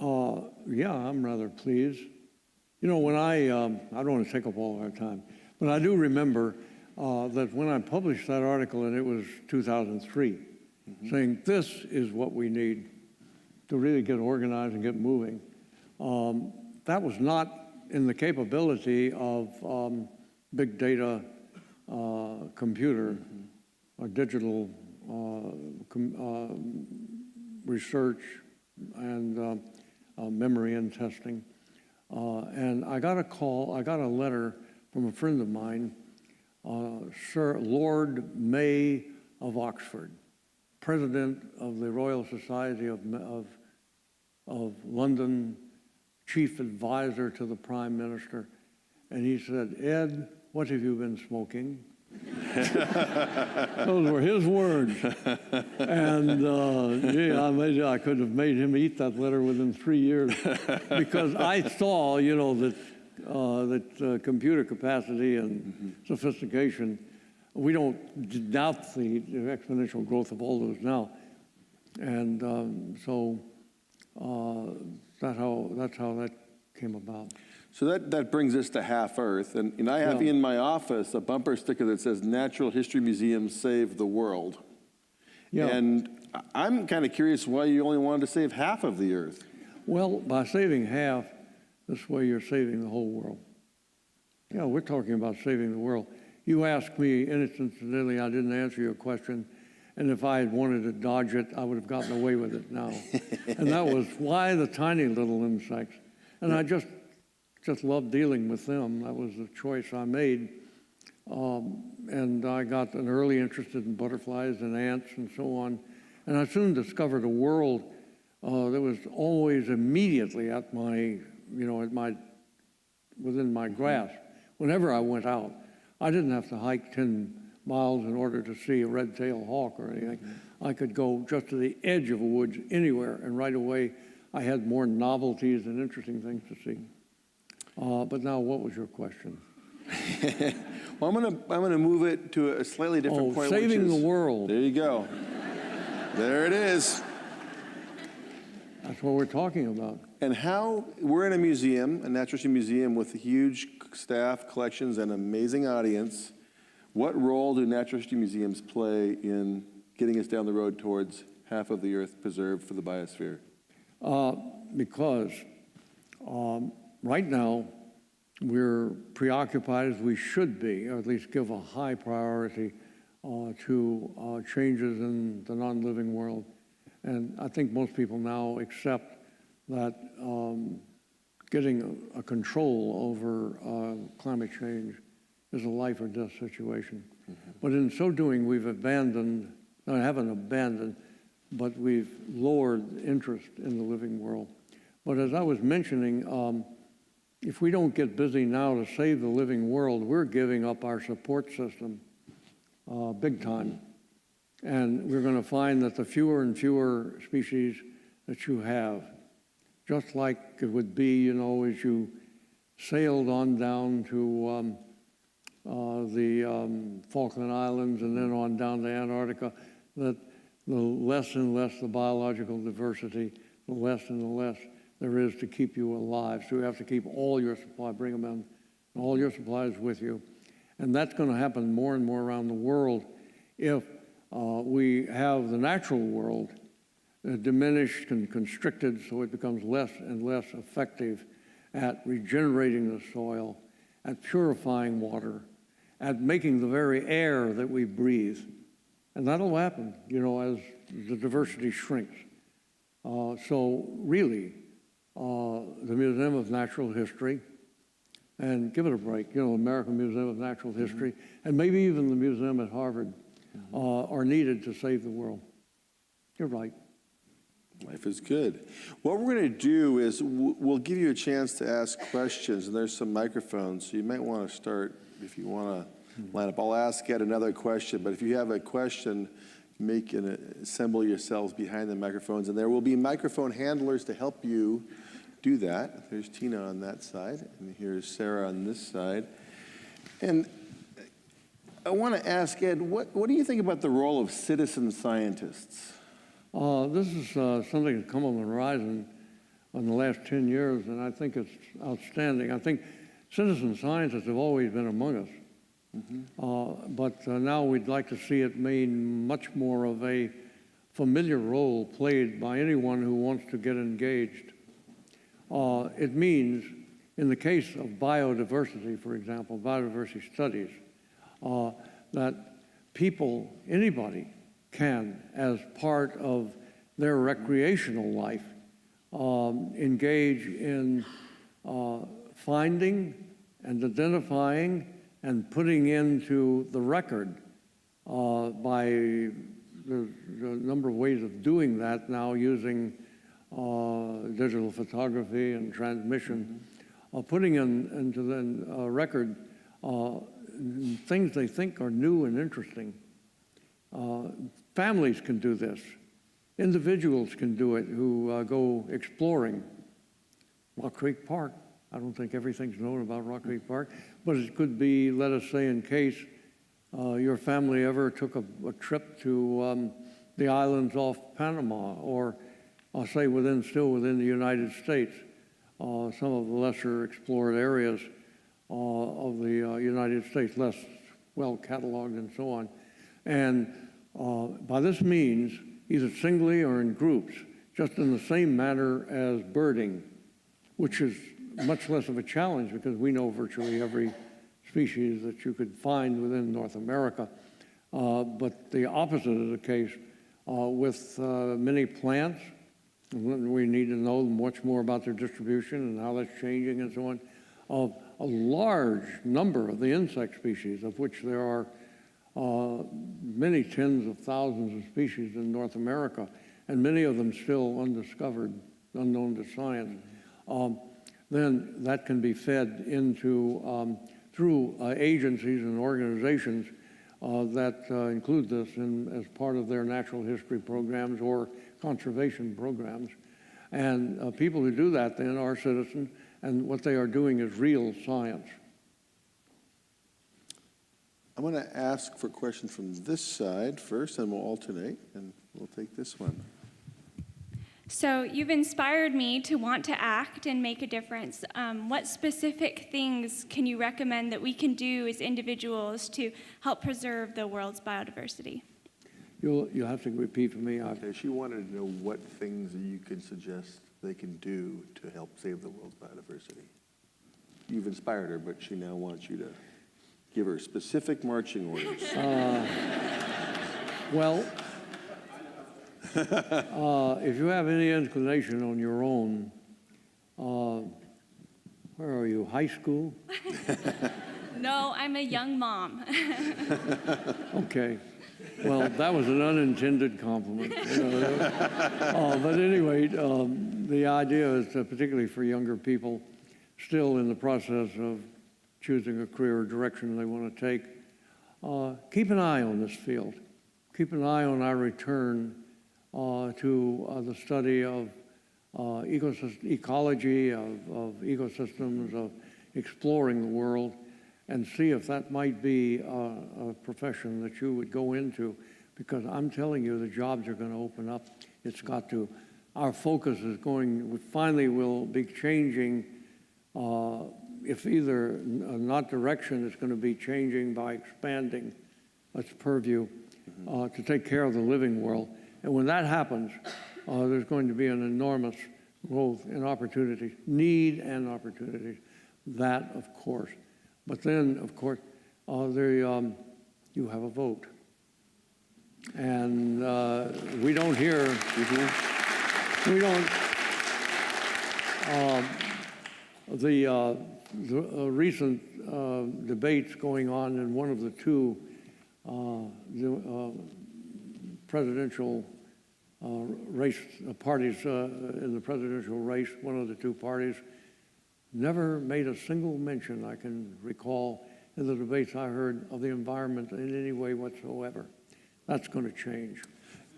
Yeah, I'm rather pleased. You know, when I don't want to take up all our time, but I do remember that when I published that article, and it was 2003, saying this is what we need to really get organized and get moving. That was not in the capability of big data computer or digital research and memory and testing. And I got a letter from a friend of mine, Sir Lord May of Oxford, President of the Royal Society of London, Chief Advisor to the Prime Minister. And he said, "Ed, what have you been smoking?" Those were his words. And gee, I could have made him eat that letter within 3 years because I saw, you know, that computer capacity and sophistication, we don't doubt the exponential growth of all those now. And so that's how that came about. So that brings us to Half Earth, and I have in my office a bumper sticker that says Natural History Museum Save the World. Yeah. And I'm kind of curious why you only wanted to save half of the Earth. Well, by saving half, this way you're saving the whole world. Yeah, we're talking about saving the world. You asked me, and incidentally, I didn't answer your question, and if I had wanted to dodge it, I would have gotten away with it now. And that was why the tiny little insects. And I just loved dealing with them. That was the choice I made. And I got an early interest in butterflies and ants and so on. And I soon discovered a world that was always immediately at my, within my grasp. Whenever I went out, I didn't have to hike 10 miles in order to see a red-tailed hawk or anything. I could go just to the edge of a woods anywhere, and right away I had more novelties and interesting things to see. But now, what was your question? Well, I'm gonna move it to a slightly different point. Saving the world. There you go. There it is. That's what we're talking about. And how we're in a museum, a natural history museum with a huge staff, collections, and amazing audience. What role do natural history museums play in getting us down the road towards half of the Earth preserved for the biosphere? Because right now, we're preoccupied as we should be, or at least give a high priority to changes in the non-living world. And I think most people now accept that getting a control over climate change is a life or death situation. But in so doing, we've haven't abandoned, but we've lowered interest in the living world. But as I was mentioning, if we don't get busy now to save the living world, we're giving up our support system big time. And we're going to find that the fewer and fewer species that you have, just like it would be, as you sailed on down to the Falkland Islands and then on down to Antarctica, that the less and less the biological diversity, the less and the less there is to keep you alive. So you have to keep all your supply, bring them in, all your supplies with you. And that's going to happen more and more around the world if we have the natural world diminished and constricted so it becomes less and less effective at regenerating the soil, at purifying water, at making the very air that we breathe. And that'll happen, as the diversity shrinks. So really, the Museum of Natural History, and give it a break, American Museum of Natural History, and maybe even the museum at Harvard are needed to save the world. You're right. Life is good. What we're going to do is we'll give you a chance to ask questions, and there's some microphones, so you might want to start if you want to line up. I'll ask yet another question, but if you have a question, assemble yourselves behind the microphones, and there will be microphone handlers to help you do that. There's Tina on that side, and here's Sarah on this side. And I want to ask Ed, what do you think about the role of citizen scientists? This is something that's come on the horizon in the last 10 years, and I think it's outstanding. I think citizen scientists have always been among us, but now we'd like to see it made much more of a familiar role played by anyone who wants to get engaged. It means, in the case of biodiversity, for example, biodiversity studies, that people, anybody, can, as part of their recreational life, engage in finding and identifying and putting into the record by the number of ways of doing that now using digital photography and transmission, putting into the record things they think are new and interesting. Families can do this. Individuals can do it who go exploring. Rock Creek Park. I don't think everything's known about Rock Creek Park, but it could be, let us say, in case your family ever took a trip to the islands off Panama, or I'll say still within the United States, some of the lesser explored areas of the United States, less well cataloged and so on. And by this means, either singly or in groups, just in the same manner as birding, which is much less of a challenge because we know virtually every species that you could find within North America. But the opposite is the case with many plants. We need to know much more about their distribution and how that's changing and so on. A large number of the insect species, of which there are many tens of thousands of species in North America, and many of them still undiscovered, unknown to science, then that can be fed into through agencies and organizations that include this as part of their natural history programs or conservation programs. And people who do that then are citizens, and what they are doing is real science. I'm going to ask for questions from this side first, and we'll alternate, and we'll take this one. So you've inspired me to want to act and make a difference. What specific things can you recommend that we can do as individuals to help preserve the world's biodiversity? You'll have to repeat for me. Okay, she wanted to know what things that you could suggest they can do to help save the world's biodiversity. You've inspired her, but she now wants you to give her specific marching orders. Well, if you have any inclination on your own, where are you, high school? No, I'm a young mom. Okay. Well, that was an unintended compliment. But anyway, the idea is particularly for younger people still in the process of choosing a career or direction they want to take, keep an eye on this field. Keep an eye on our return to the study of ecology, of ecosystems, of exploring the world, and see if that might be a profession that you would go into, because I'm telling you, the jobs are going to open up. It's got to. Our focus is going, finally will be changing, if either not direction, it's going to be changing by expanding its purview to take care of the living world. And when that happens, there's going to be an enormous growth in opportunities, need and opportunities. That, of course. But then, of course, you have a vote. And we don't hear, we don't, the recent debates going on in one of the two presidential race parties in the presidential race, one of the two parties, never made a single mention I can recall in the debates I heard of the environment in any way whatsoever. That's going to change.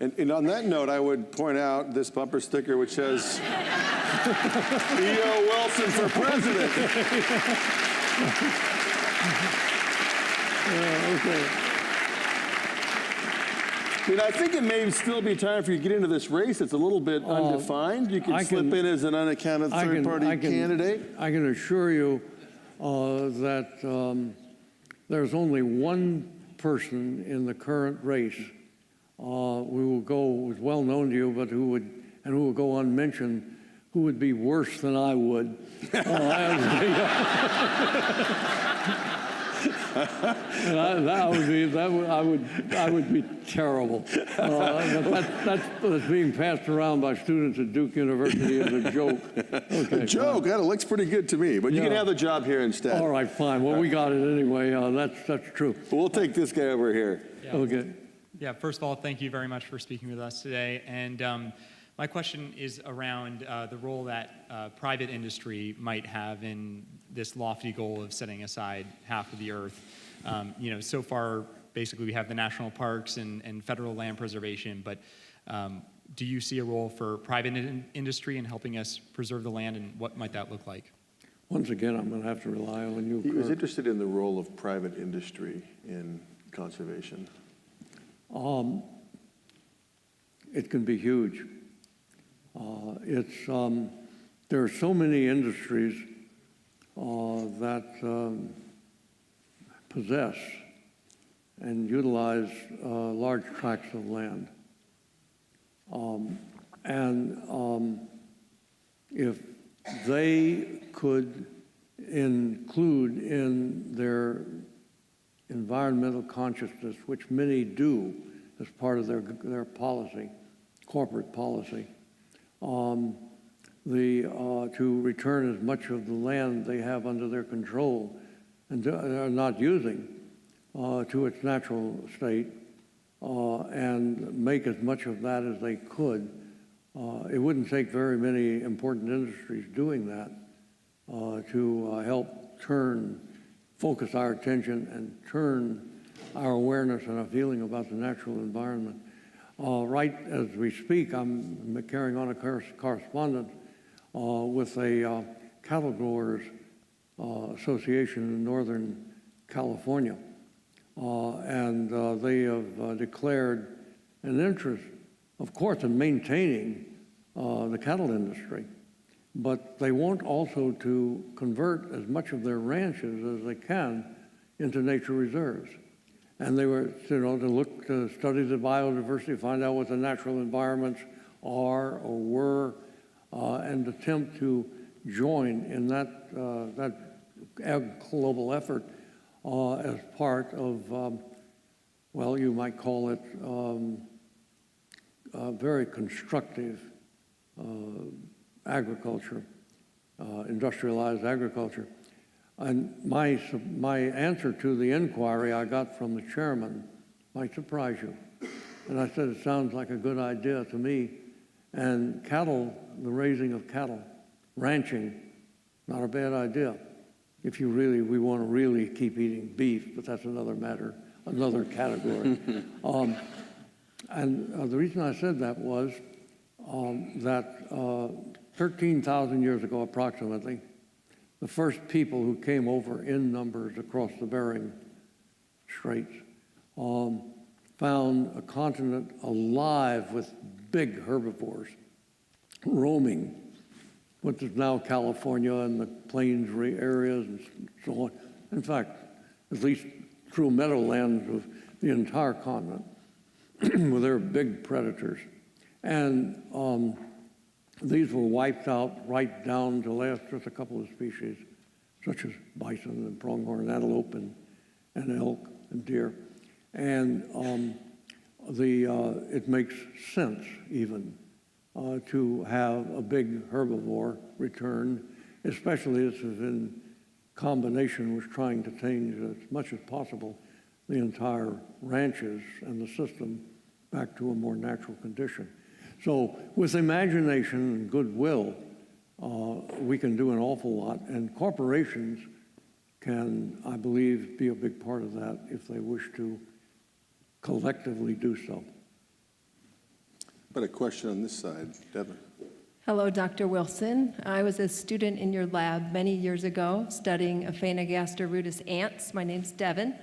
And on that note, I would point out this bumper sticker which says, E.O. Wilson for president. Okay. I think it may still be time for you to get into this race. It's a little bit undefined. You can slip in as an unaccounted third-party candidate. I can assure you that there's only one person in the current race who's well known to you, but who will go unmentioned, who would be worse than I would. I would be terrible. That's being passed around by students at Duke University as a joke. Okay, a joke? That looks pretty good to me. But you can have the job here instead. All right, fine. Well, we got it anyway. That's true. We'll take this guy over here. Yeah. Okay. Yeah, first of all, thank you very much for speaking with us today. And my question is around the role that private industry might have in this lofty goal of setting aside half of the earth. So far, basically, we have the national parks and federal land preservation, but do you see a role for private industry in helping us preserve the land, and what might that look like? Once again, I'm going to have to rely on you, He was Kurt. interested in the role of private industry in conservation. It can be huge. There are so many industries that possess and utilize large tracts of land. If they could include in their environmental consciousness, which many do as part of their policy, corporate policy, to return as much of the land they have under their control and are not using to its natural state, and make as much of that as they could. It wouldn't take very many important industries doing that to help focus our attention and turn our awareness and our feeling about the natural environment. Right as we speak, I'm carrying on a correspondence with a cattle growers association in Northern California. And they have declared an interest, of course, in maintaining the cattle industry. But they want also to convert as much of their ranches as they can into nature reserves. And they were, to study the biodiversity, find out what the natural environments are or were, and attempt to join in that global effort as part of, you might call it very constructive agriculture, industrialized agriculture. And my answer to the inquiry I got from the chairman might surprise you. And I said, it sounds like a good idea to me. And cattle, the raising of cattle, ranching, not a bad idea. If we want to really keep eating beef, but that's another matter, another category. And the reason I said that was that 13,000 years ago, approximately, the first people who came over in numbers across the Bering Straits found a continent alive with big herbivores roaming what is now California and the plains areas and so on. In fact, at least through meadowlands of the entire continent, where there are big predators. And these were wiped out right down to last just a couple of species, such as bison and pronghorn antelope and elk and deer. And it makes sense even to have a big herbivore return, especially this is in combination with trying to change as much as possible the entire ranches and the system back to a more natural condition. So with imagination and goodwill, we can do an awful lot, and corporations can, I believe, be a big part of that if they wish to collectively do so. But a question on this side, Devin. Hello, Dr. Wilson. I was a student in your lab many years ago studying Aphaenogaster rudis ants. My name's Devin.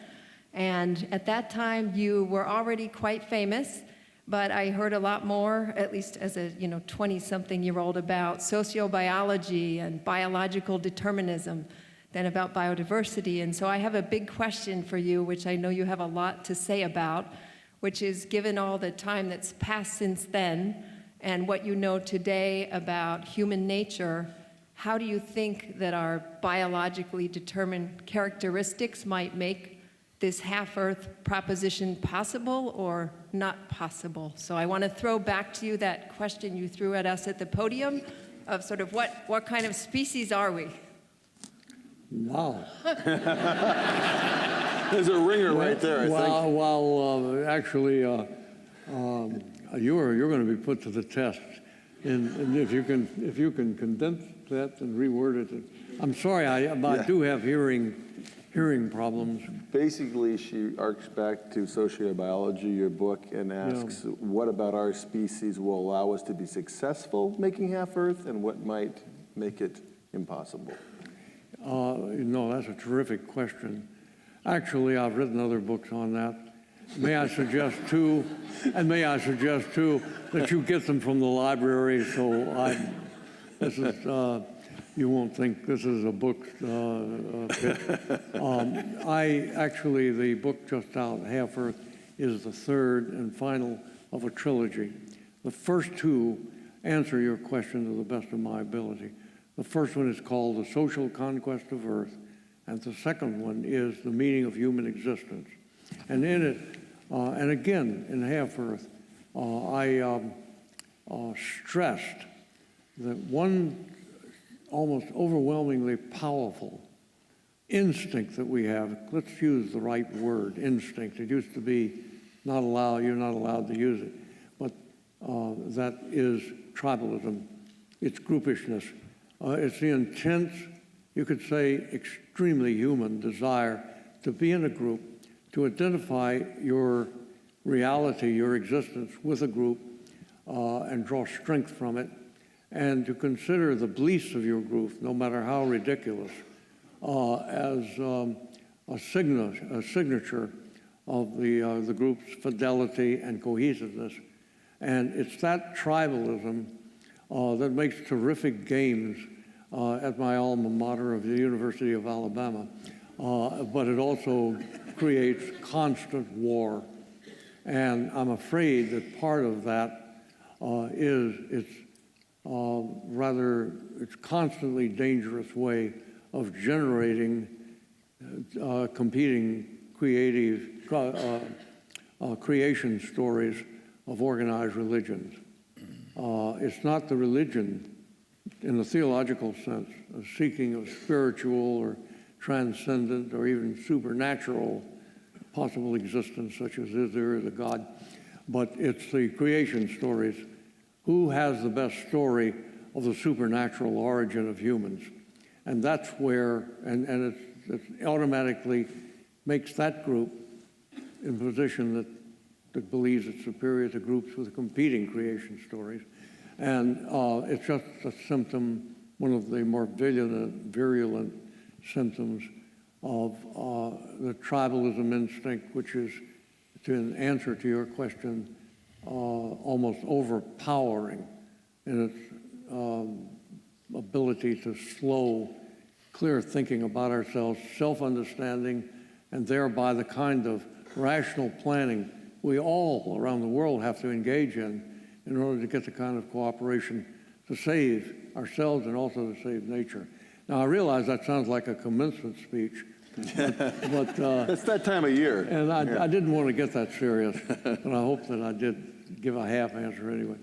And at that time, you were already quite famous, but I heard a lot more, at least as a 20-something-year-old, about sociobiology and biological determinism than about biodiversity. And so I have a big question for you, which I know you have a lot to say about, which is, given all the time that's passed since then and what you know today about human nature, how do you think that our biologically determined characteristics might make this half-Earth proposition possible or not possible? So I want to throw back to you that question you threw at us at the podium of sort of what kind of species are we? Wow. There's a ringer right there, I think. Well, actually, you're going to be put to the test, and if you can condense that and reword it. I'm sorry, I do have hearing problems. Basically, she arcs back to Sociobiology, your book, and asks, what about our species will allow us to be successful making half-Earth, and what might make it impossible? No, that's a terrific question. Actually, I've written other books on that. May I suggest too that you get them from the library, so you won't think this is a book pitch. The book just out, Half-Earth, is the third and final of a trilogy. The first two answer your question to the best of my ability. The first one is called The Social Conquest of Earth, and the second one is The Meaning of Human Existence. And in it, and again, in Half-Earth, I stressed that one almost overwhelmingly powerful instinct that we have, let's use the right word, instinct. It used to be you're not allowed to use it, but that is tribalism. It's groupishness. It's the intense, you could say, extremely human desire to be in a group, to identify your reality, your existence with a group, and draw strength from it, and to consider the beliefs of your group, no matter how ridiculous, as a signature of the group's fidelity and cohesiveness. And it's that tribalism that makes terrific games at my alma mater of the University of Alabama, but it also creates constant war. And I'm afraid that part of that is its constantly dangerous way of generating competing creative creation stories of organized religions. It's not the religion in the theological sense of seeking a spiritual or transcendent or even supernatural possible existence, such as is there is a God, but it's the creation stories. Who has the best story of the supernatural origin of humans? And that's where, and it automatically makes that group in position that believes it's superior to groups with competing creation stories. And it's just a symptom, one of the more virulent symptoms of the tribalism instinct, which is, in answer to your question, almost overpowering in its ability to slow clear thinking about ourselves, self-understanding, and thereby the kind of rational planning we all around the world have to engage in order to get the kind of cooperation to save ourselves and also to save nature. Now, I realize that sounds like a commencement speech, but it's that time of year. And I didn't want to get that serious, but I hope that I did give a half answer anyway.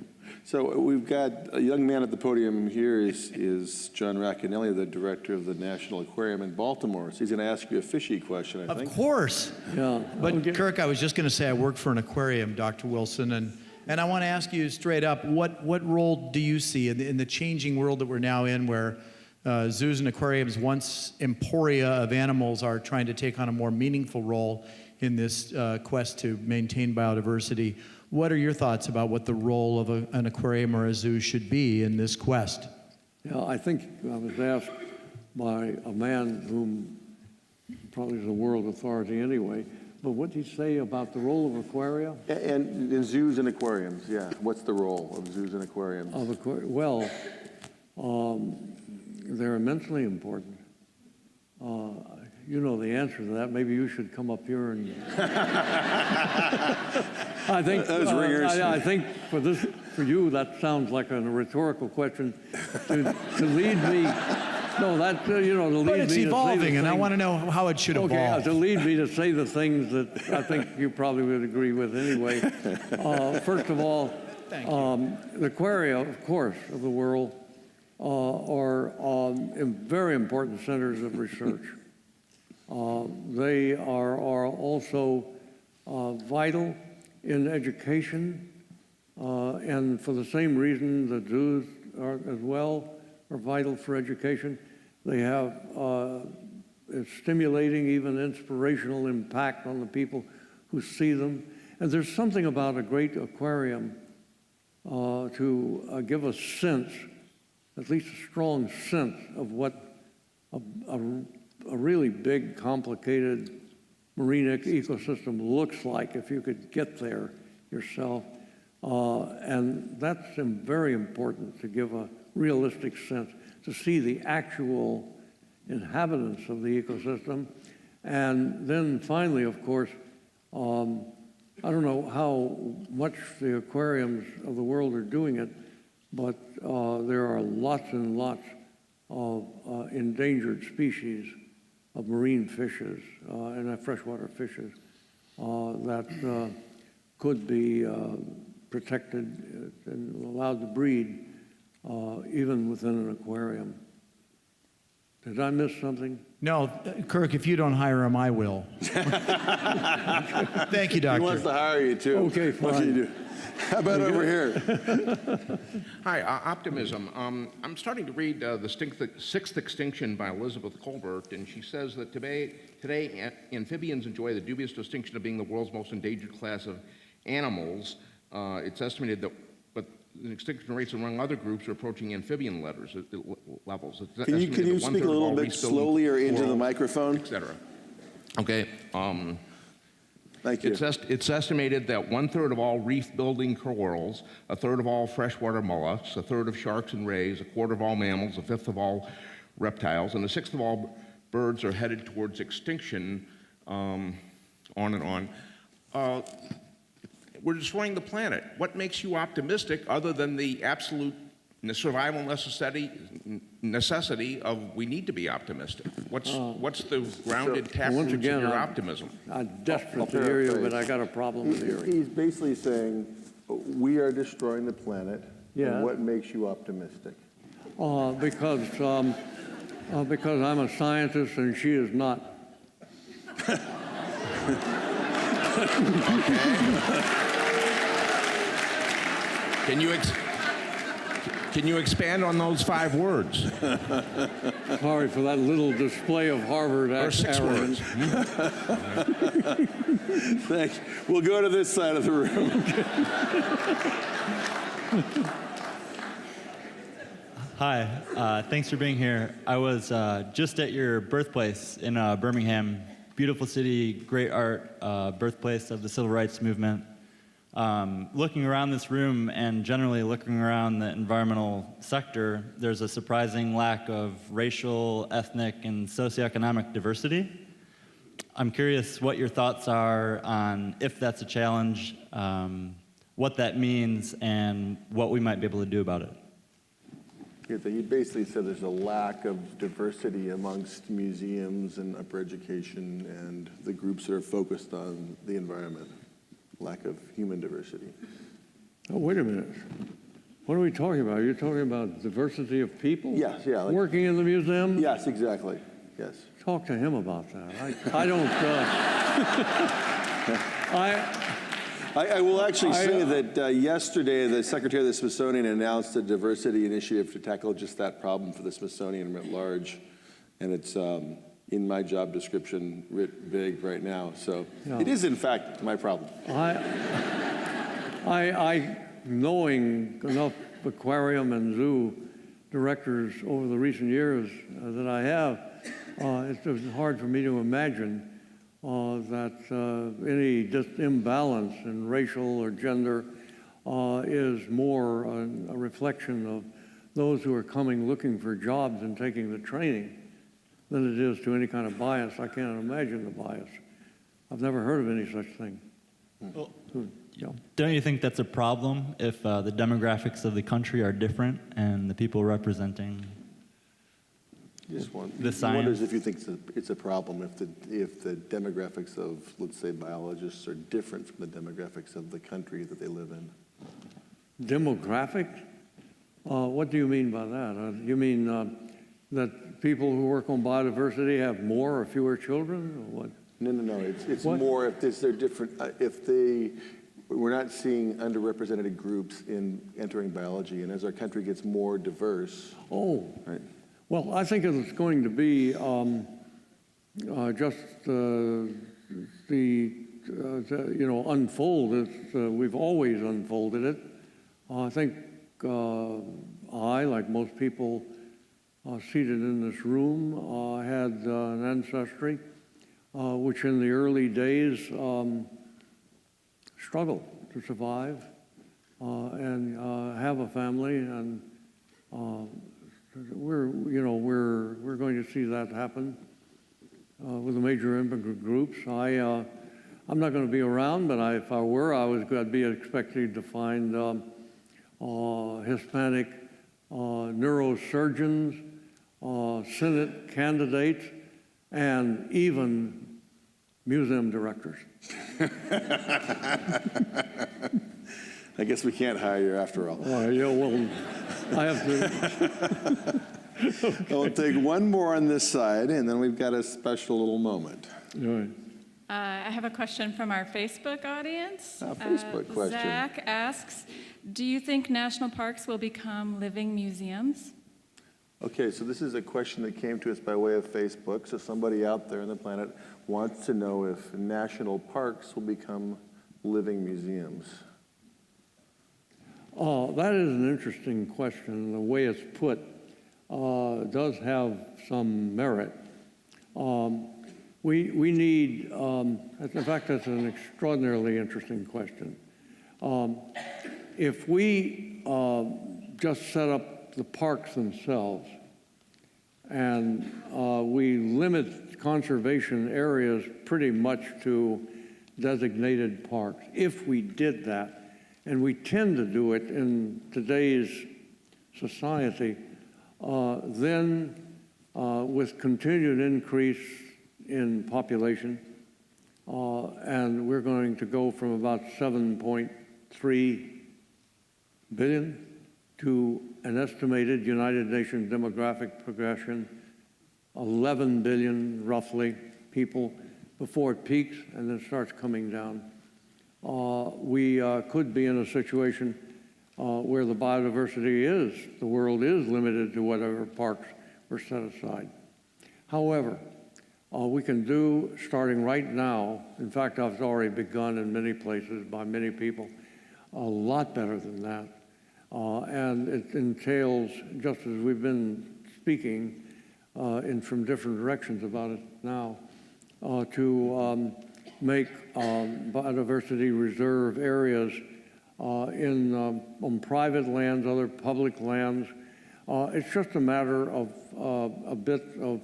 So we've got a young man at the podium here is John Racanelli, the director of the National Aquarium in Baltimore. So he's going to ask you a fishy question, I think. Of course. Yeah. But Okay. Kirk, I was just going to say I work for an aquarium, Dr. Wilson, and I want to ask you straight up, what role do you see in the changing world that we're now in, where zoos and aquariums, once emporia of animals, are trying to take on a more meaningful role in this quest to maintain biodiversity? What are your thoughts about what the role of an aquarium or a zoo should be in this quest? Yeah, I think I was asked by a man whom probably is a world authority anyway, But what did he say about the role of aquaria? And in zoos and aquariums, yeah. What's the role of zoos and aquariums? Well, they're immensely important. You know the answer to that. Maybe you should come up here and. I think. I think for you, that sounds like a rhetorical question to lead me. No, that to lead But it's me evolving, to say the and I things- want to know how it should Okay, evolve. to lead me to say the things that I think you probably would agree with anyway. First of all, the aquaria, of course, of the world are very important centers of research. They are also vital in education, and for the same reason the zoos are as well are vital for education. They have a stimulating, even inspirational impact on the people who see them. And there's something about a great aquarium to give a sense, at least a strong sense, of what a really big, complicated marine ecosystem looks like if you could get there yourself. And that's very important to give a realistic sense, to see the actual inhabitants of the ecosystem. And then finally, of course, I don't know how much the aquariums of the world are doing it, but there are lots and lots of endangered species of marine fishes and freshwater fishes that could be protected and allowed to breed even within an aquarium. Did I miss something? No, Kirk, if you don't hire him, I will. Thank you, He wants Doctor. to hire you, too. Okay, What can you do? How about over here? Hi, optimism. I'm starting to read The Sixth Extinction by Elizabeth Colbert, and she says that today amphibians enjoy the dubious distinction of being the world's most endangered class of animals. It's estimated that extinction rates among other groups are approaching amphibian levels. It's Can you estimated that speak a one-third of little all bit reef building slowly or into the coral, microphone? et cetera. Okay. Thank you. It's estimated that one-third of all reef-building corals, a third of all freshwater mollusks, a third of sharks and rays, a quarter of all mammals, a fifth of all reptiles, and a sixth of all birds are headed towards extinction, on and on. We're destroying the planet. What makes you optimistic other than the absolute survival necessity of we need to be optimistic? What's the grounded tap once roots again, of your I'm- optimism? I'm desperate to hear you, but I got a problem with hearing. He's basically saying, we are destroying the planet. Yeah. And what makes you optimistic? Because I'm a scientist and she is not. Can you expand on those 5 words? Sorry for that little display of Harvard Or 6 arrogance. words? Thanks. We'll go to this side of the room. Hi, thanks for being here. I was just at your birthplace in Birmingham. Beautiful city, great art, birthplace of the civil rights movement. Looking around this room and generally looking around the environmental sector, there's a surprising lack of racial, ethnic, and socioeconomic diversity. I'm curious what your thoughts are on if that's a challenge, what that means, and what we might be able to do about it. You basically said there's a lack of diversity amongst museums and upper education and the groups that are focused on the environment. Lack of human diversity. Oh, wait a minute. What are we talking about? You're talking about diversity of people? Yes, yeah. Working in the museum? Yes, exactly. Yes. Talk to him about that. I don't. I will actually say that yesterday the Secretary of the Smithsonian announced a diversity initiative to tackle just that problem for the Smithsonian at large. And it's in my job description writ big right now. So it is, in fact, my problem. I knowing enough aquarium and zoo directors over the recent years that I have, it's hard for me to imagine that any imbalance in racial or gender is more a reflection of those who are coming looking for jobs and taking the training than it is to any kind of bias. I can't imagine the bias. I've never heard of any such thing. Well, Yeah. don't you think that's a problem if the demographics of the country are different and the people representing Just one. the Wonders science? if you think it's a problem if the demographics of, let's say, biologists are different from the demographics of the country that they live in. Demographics? What do you mean by that? You mean that people who work on biodiversity have more or fewer children, or what? No. It's What? more if they're different. We're not seeing underrepresented groups in entering biology, and as our country gets more diverse. Oh, Right. well, I think it's going to be just unfold. We've always unfolded it. I think I, like most people seated in this room, had an ancestry which in the early days struggled to survive and have a family, and we're going to see that happen with the major immigrant groups. I'm not going to be around, but if I were, I'd be expecting to find Hispanic neurosurgeons, Senate candidates, and even museum directors. I guess we can't hire you after all. Yeah, well, I have to. We'll take one more on this side, and then we've got a special little moment. All right. I have a question from our Facebook audience. A Facebook question. Zach asks, do you think national parks will become living museums? Okay, so this is a question that came to us by way of Facebook. So somebody out there on the planet wants to know if national parks will become living museums. That is an interesting question. The way it's put does have some merit. We need, in fact, that's an extraordinarily interesting question. If we just set up the parks themselves and we limit conservation areas pretty much to designated parks, if we did that, and we tend to do it in today's society, then with continued increase in population, and we're going to go from about 7.3 billion to an estimated United Nations demographic progression, 11 billion roughly people before it peaks and then starts coming down. We could be in a situation where the biodiversity the world is limited to whatever parks were set aside. However, we can do, starting right now, in fact, I've already begun in many places by many people, a lot better than that. And it entails, just as we've been speaking from different directions about it now, to make biodiversity reserve areas on private lands, other public lands. It's just a matter of a bit of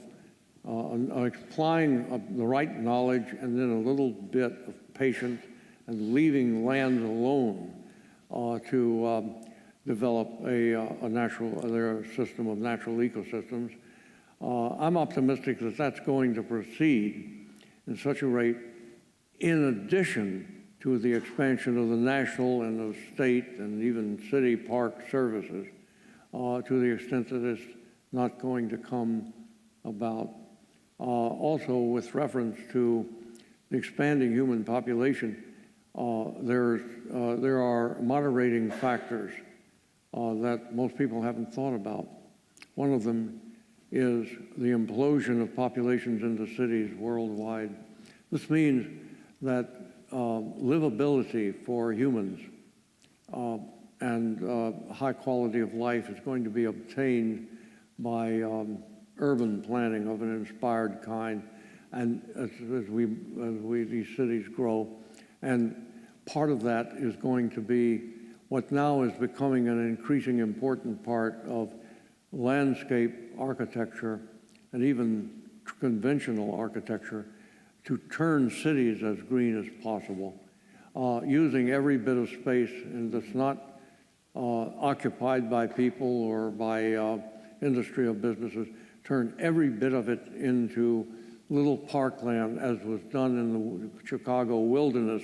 applying the right knowledge and then a little bit of patience and leaving lands alone to develop a system of natural ecosystems. I'm optimistic that that's going to proceed in such a rate, in addition to the expansion of the national and the state and even city park services, to the extent that it's not going to come about. Also, with reference to the expanding human population, there are moderating factors that most people haven't thought about. One of them is the implosion of populations into cities worldwide. This means that livability for humans and high quality of life is going to be obtained by urban planning of an inspired kind, and as these cities grow. And part of that is going to be what now is becoming an increasing important part of landscape architecture and even conventional architecture, to turn cities as green as possible, using every bit of space and that's not occupied by people or by industry or businesses, turn every bit of it into little parkland, as was done in the Chicago wilderness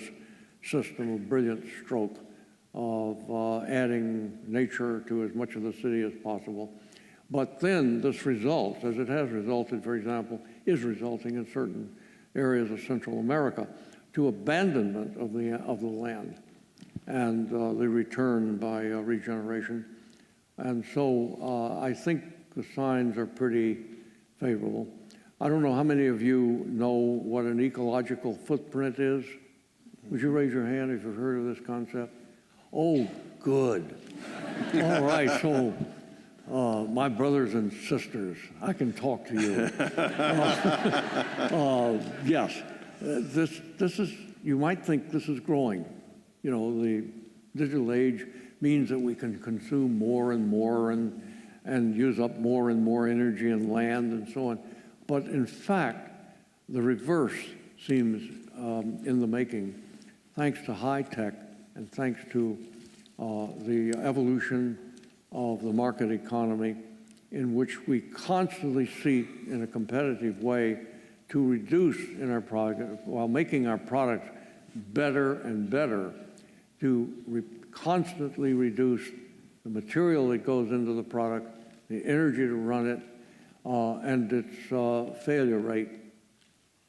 system, a brilliant stroke of adding nature to as much of the city as possible. But then this results, as it has resulted, for example, is resulting in certain areas of Central America, to abandonment of the land and the return by regeneration. And so I think the signs are pretty favorable. I don't know how many of you know what an ecological footprint is. Would you raise your hand if you've heard of this concept? Oh, good. All right, so my brothers and sisters, I can talk to you. Yes, this is, you might think this is growing. You know, the digital age means that we can consume more and more and use up more and more energy and land and so on. But in fact, the reverse seems in the making, thanks to high tech and thanks to the evolution of the market economy, in which we constantly seek in a competitive way to reduce in our product, while making our products better and better, to constantly reduce the material that goes into the product, the energy to run it, and its failure rate.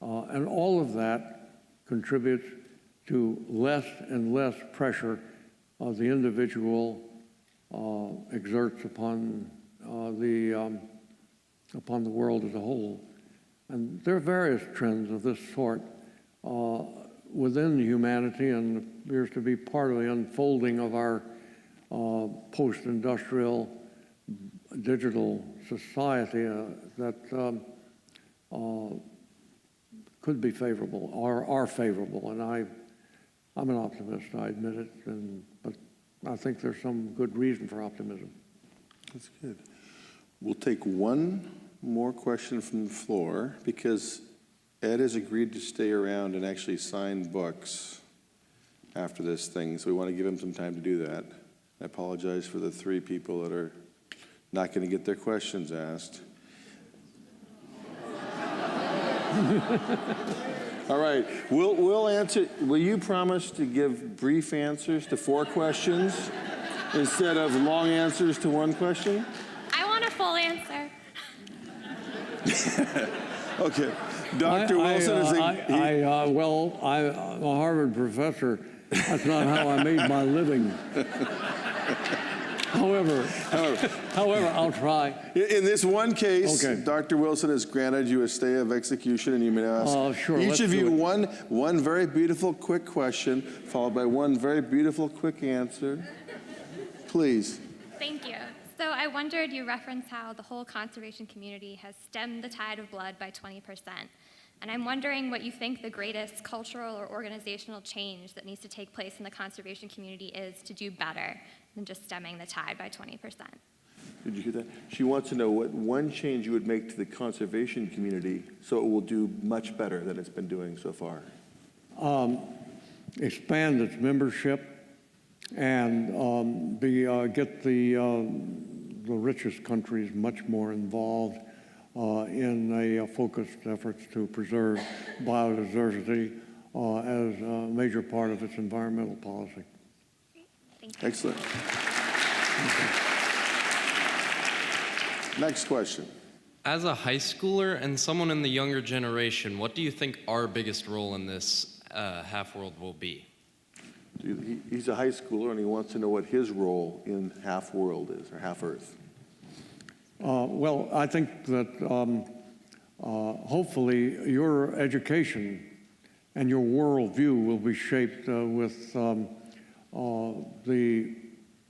And all of that contributes to less and less pressure the individual exerts upon the world as a whole. And there are various trends of this sort within humanity, and appears to be part of the unfolding of our post-industrial digital society that could be favorable, or are favorable. And I'm an optimist, I admit it, but I think there's some good reason for optimism. That's good. We'll take one more question from the floor, because Ed has agreed to stay around and actually sign books after this thing, so we want to give him some time to do that. I apologize for the 3 people that are not going to get their questions asked. All right, we'll answer. Will you promise to give brief answers to 4 questions instead of long answers to 1 question? I want a full answer. Okay, Dr. Wilson is well, I'm a Harvard professor. That's not how I made my living. However, I'll try. In this one case, okay. Dr. Wilson has granted you a stay of execution, and you may ask sure, each of you it. one very beautiful, quick question, followed by one very beautiful, quick answer. Please. Thank you. So I wondered, you referenced how the whole conservation community has stemmed the tide of blood by 20%. And I'm wondering what you think the greatest cultural or organizational change that needs to take place in the conservation community is to do better than just stemming the tide by 20%. Did you hear that? She wants to know what one change you would make to the conservation community so it will do much better than it's been doing so far. Expand its membership and get the richest countries much more involved in a focused efforts to preserve biodiversity as a major part of its environmental policy. Thank you. Excellent. Next question. As a high schooler and someone in the younger generation, what do you think our biggest role in this half-world will be? He's a high schooler, and he wants to know what his role in half-world is, or half-Earth. Well, I think that hopefully your education and your worldview will be shaped with the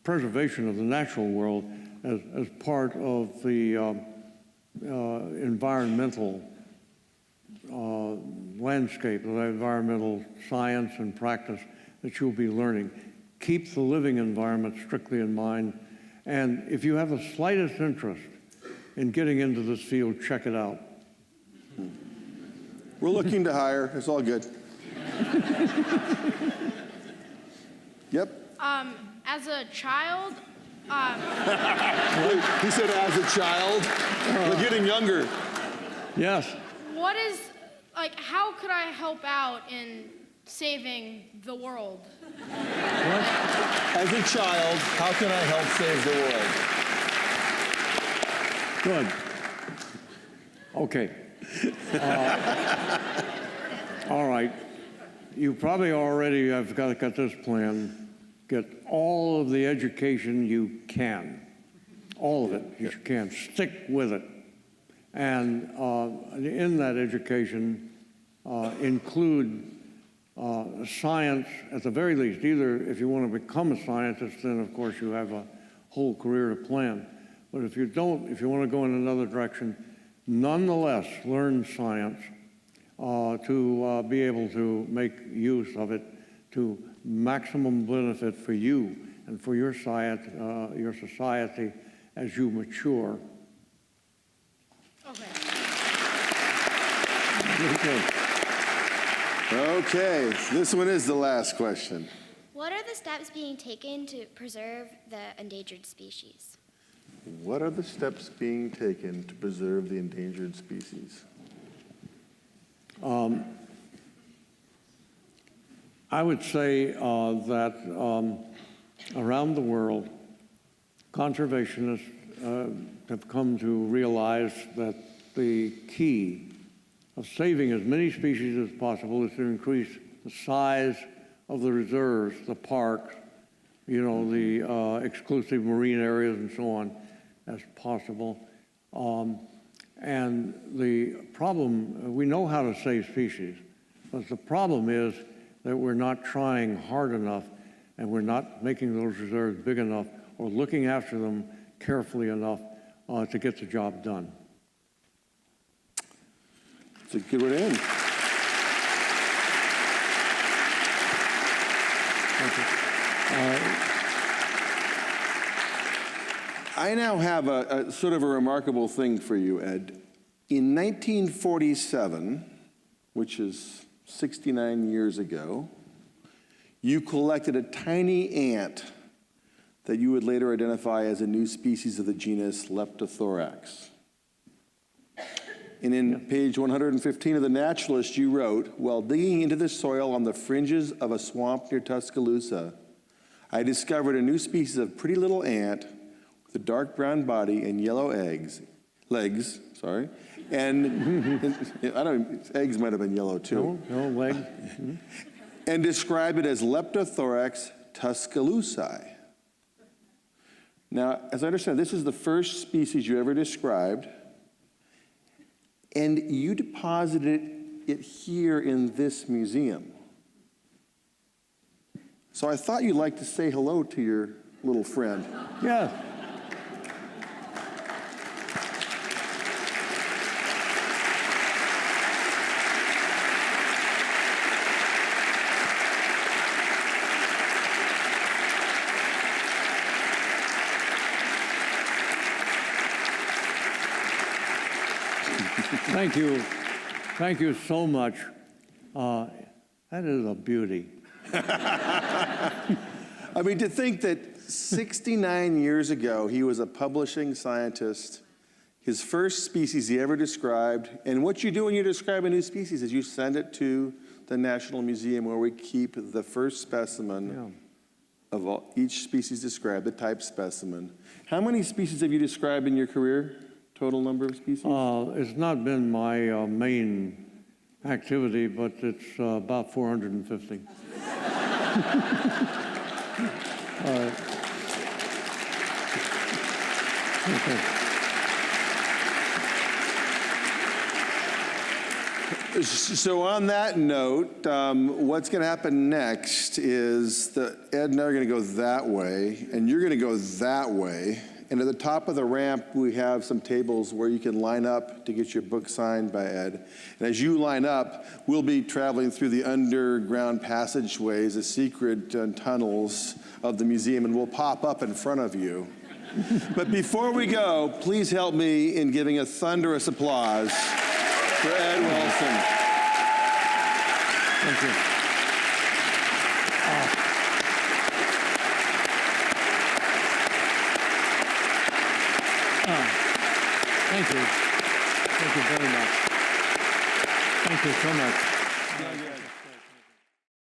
preservation of the natural world as part of the environmental landscape of environmental science and practice that you'll be learning. Keep the living environment strictly in mind. And if you have the slightest interest in getting into this field, check it out. We're looking to hire. It's all good. Yep. As a child, He said as a child. They're getting younger. Yes. what is, like, how could I help out in saving the world? As a child, how can I help save the world? Good. Okay. All right. You probably already have got this plan. Get all of the education you can. All of it, you can. Stick with it. And in that education, include science at the very least. Either if you want to become a scientist, then of course you have a whole career to plan. But if you don't, if you want to go in another direction, nonetheless learn science to be able to make use of it to maximum benefit for you and for your society as you mature. Okay, this one is the last question. What are the steps being taken to preserve the endangered species? What are the steps being taken to preserve the endangered species? I would say that around the world, conservationists have come to realize that the key of saving as many species as possible is to increase the size of the reserves, the parks, the exclusive marine areas and so on as possible. And the problem, we know how to save species, but the problem is that we're not trying hard enough and we're not making those reserves big enough or looking after them carefully enough to get the job done. It's a good way to end. Thank you. I now have a sort of a remarkable thing for you, Ed. In 1947, which is 69 years ago, you collected a tiny ant that you would later identify as a new species of the genus Leptothorax. And in page 115 of The Naturalist, you wrote, while digging into the soil on the fringes of a swamp near Tuscaloosa, I discovered a new species of pretty little ant with a dark brown body and yellow legs, and eggs might have been yellow too. No legs. And described it as Leptothorax tuscaloosi. Now, as I understand, this is the first species you ever described, and you deposited it here in this museum. So I thought you'd like to say hello to your little friend. Yeah. Thank you. Thank you so much. That is a beauty. I mean, to think that 69 years ago, he was a publishing scientist, his first species he ever described, and what you do when you describe a new species is you send it to the National Museum where we keep the first specimen of each species described, the type specimen. How many species have you described in your career? Total number of species? It's not been my main activity, but it's about 450. All right. Okay. So on that note, what's going to happen next is that Ed and I are going to go that way, and you're going to go that way, And at the top of the ramp, we have some tables where you can line up to get your book signed by Ed. And as you line up, we'll be traveling through the underground passageways, the secret tunnels of the museum, and we'll pop up in front of you. But before we go, please help me in giving a thunderous applause for Ed Wilson. Thank you. Thank you. Thank you very much. Thank you so much.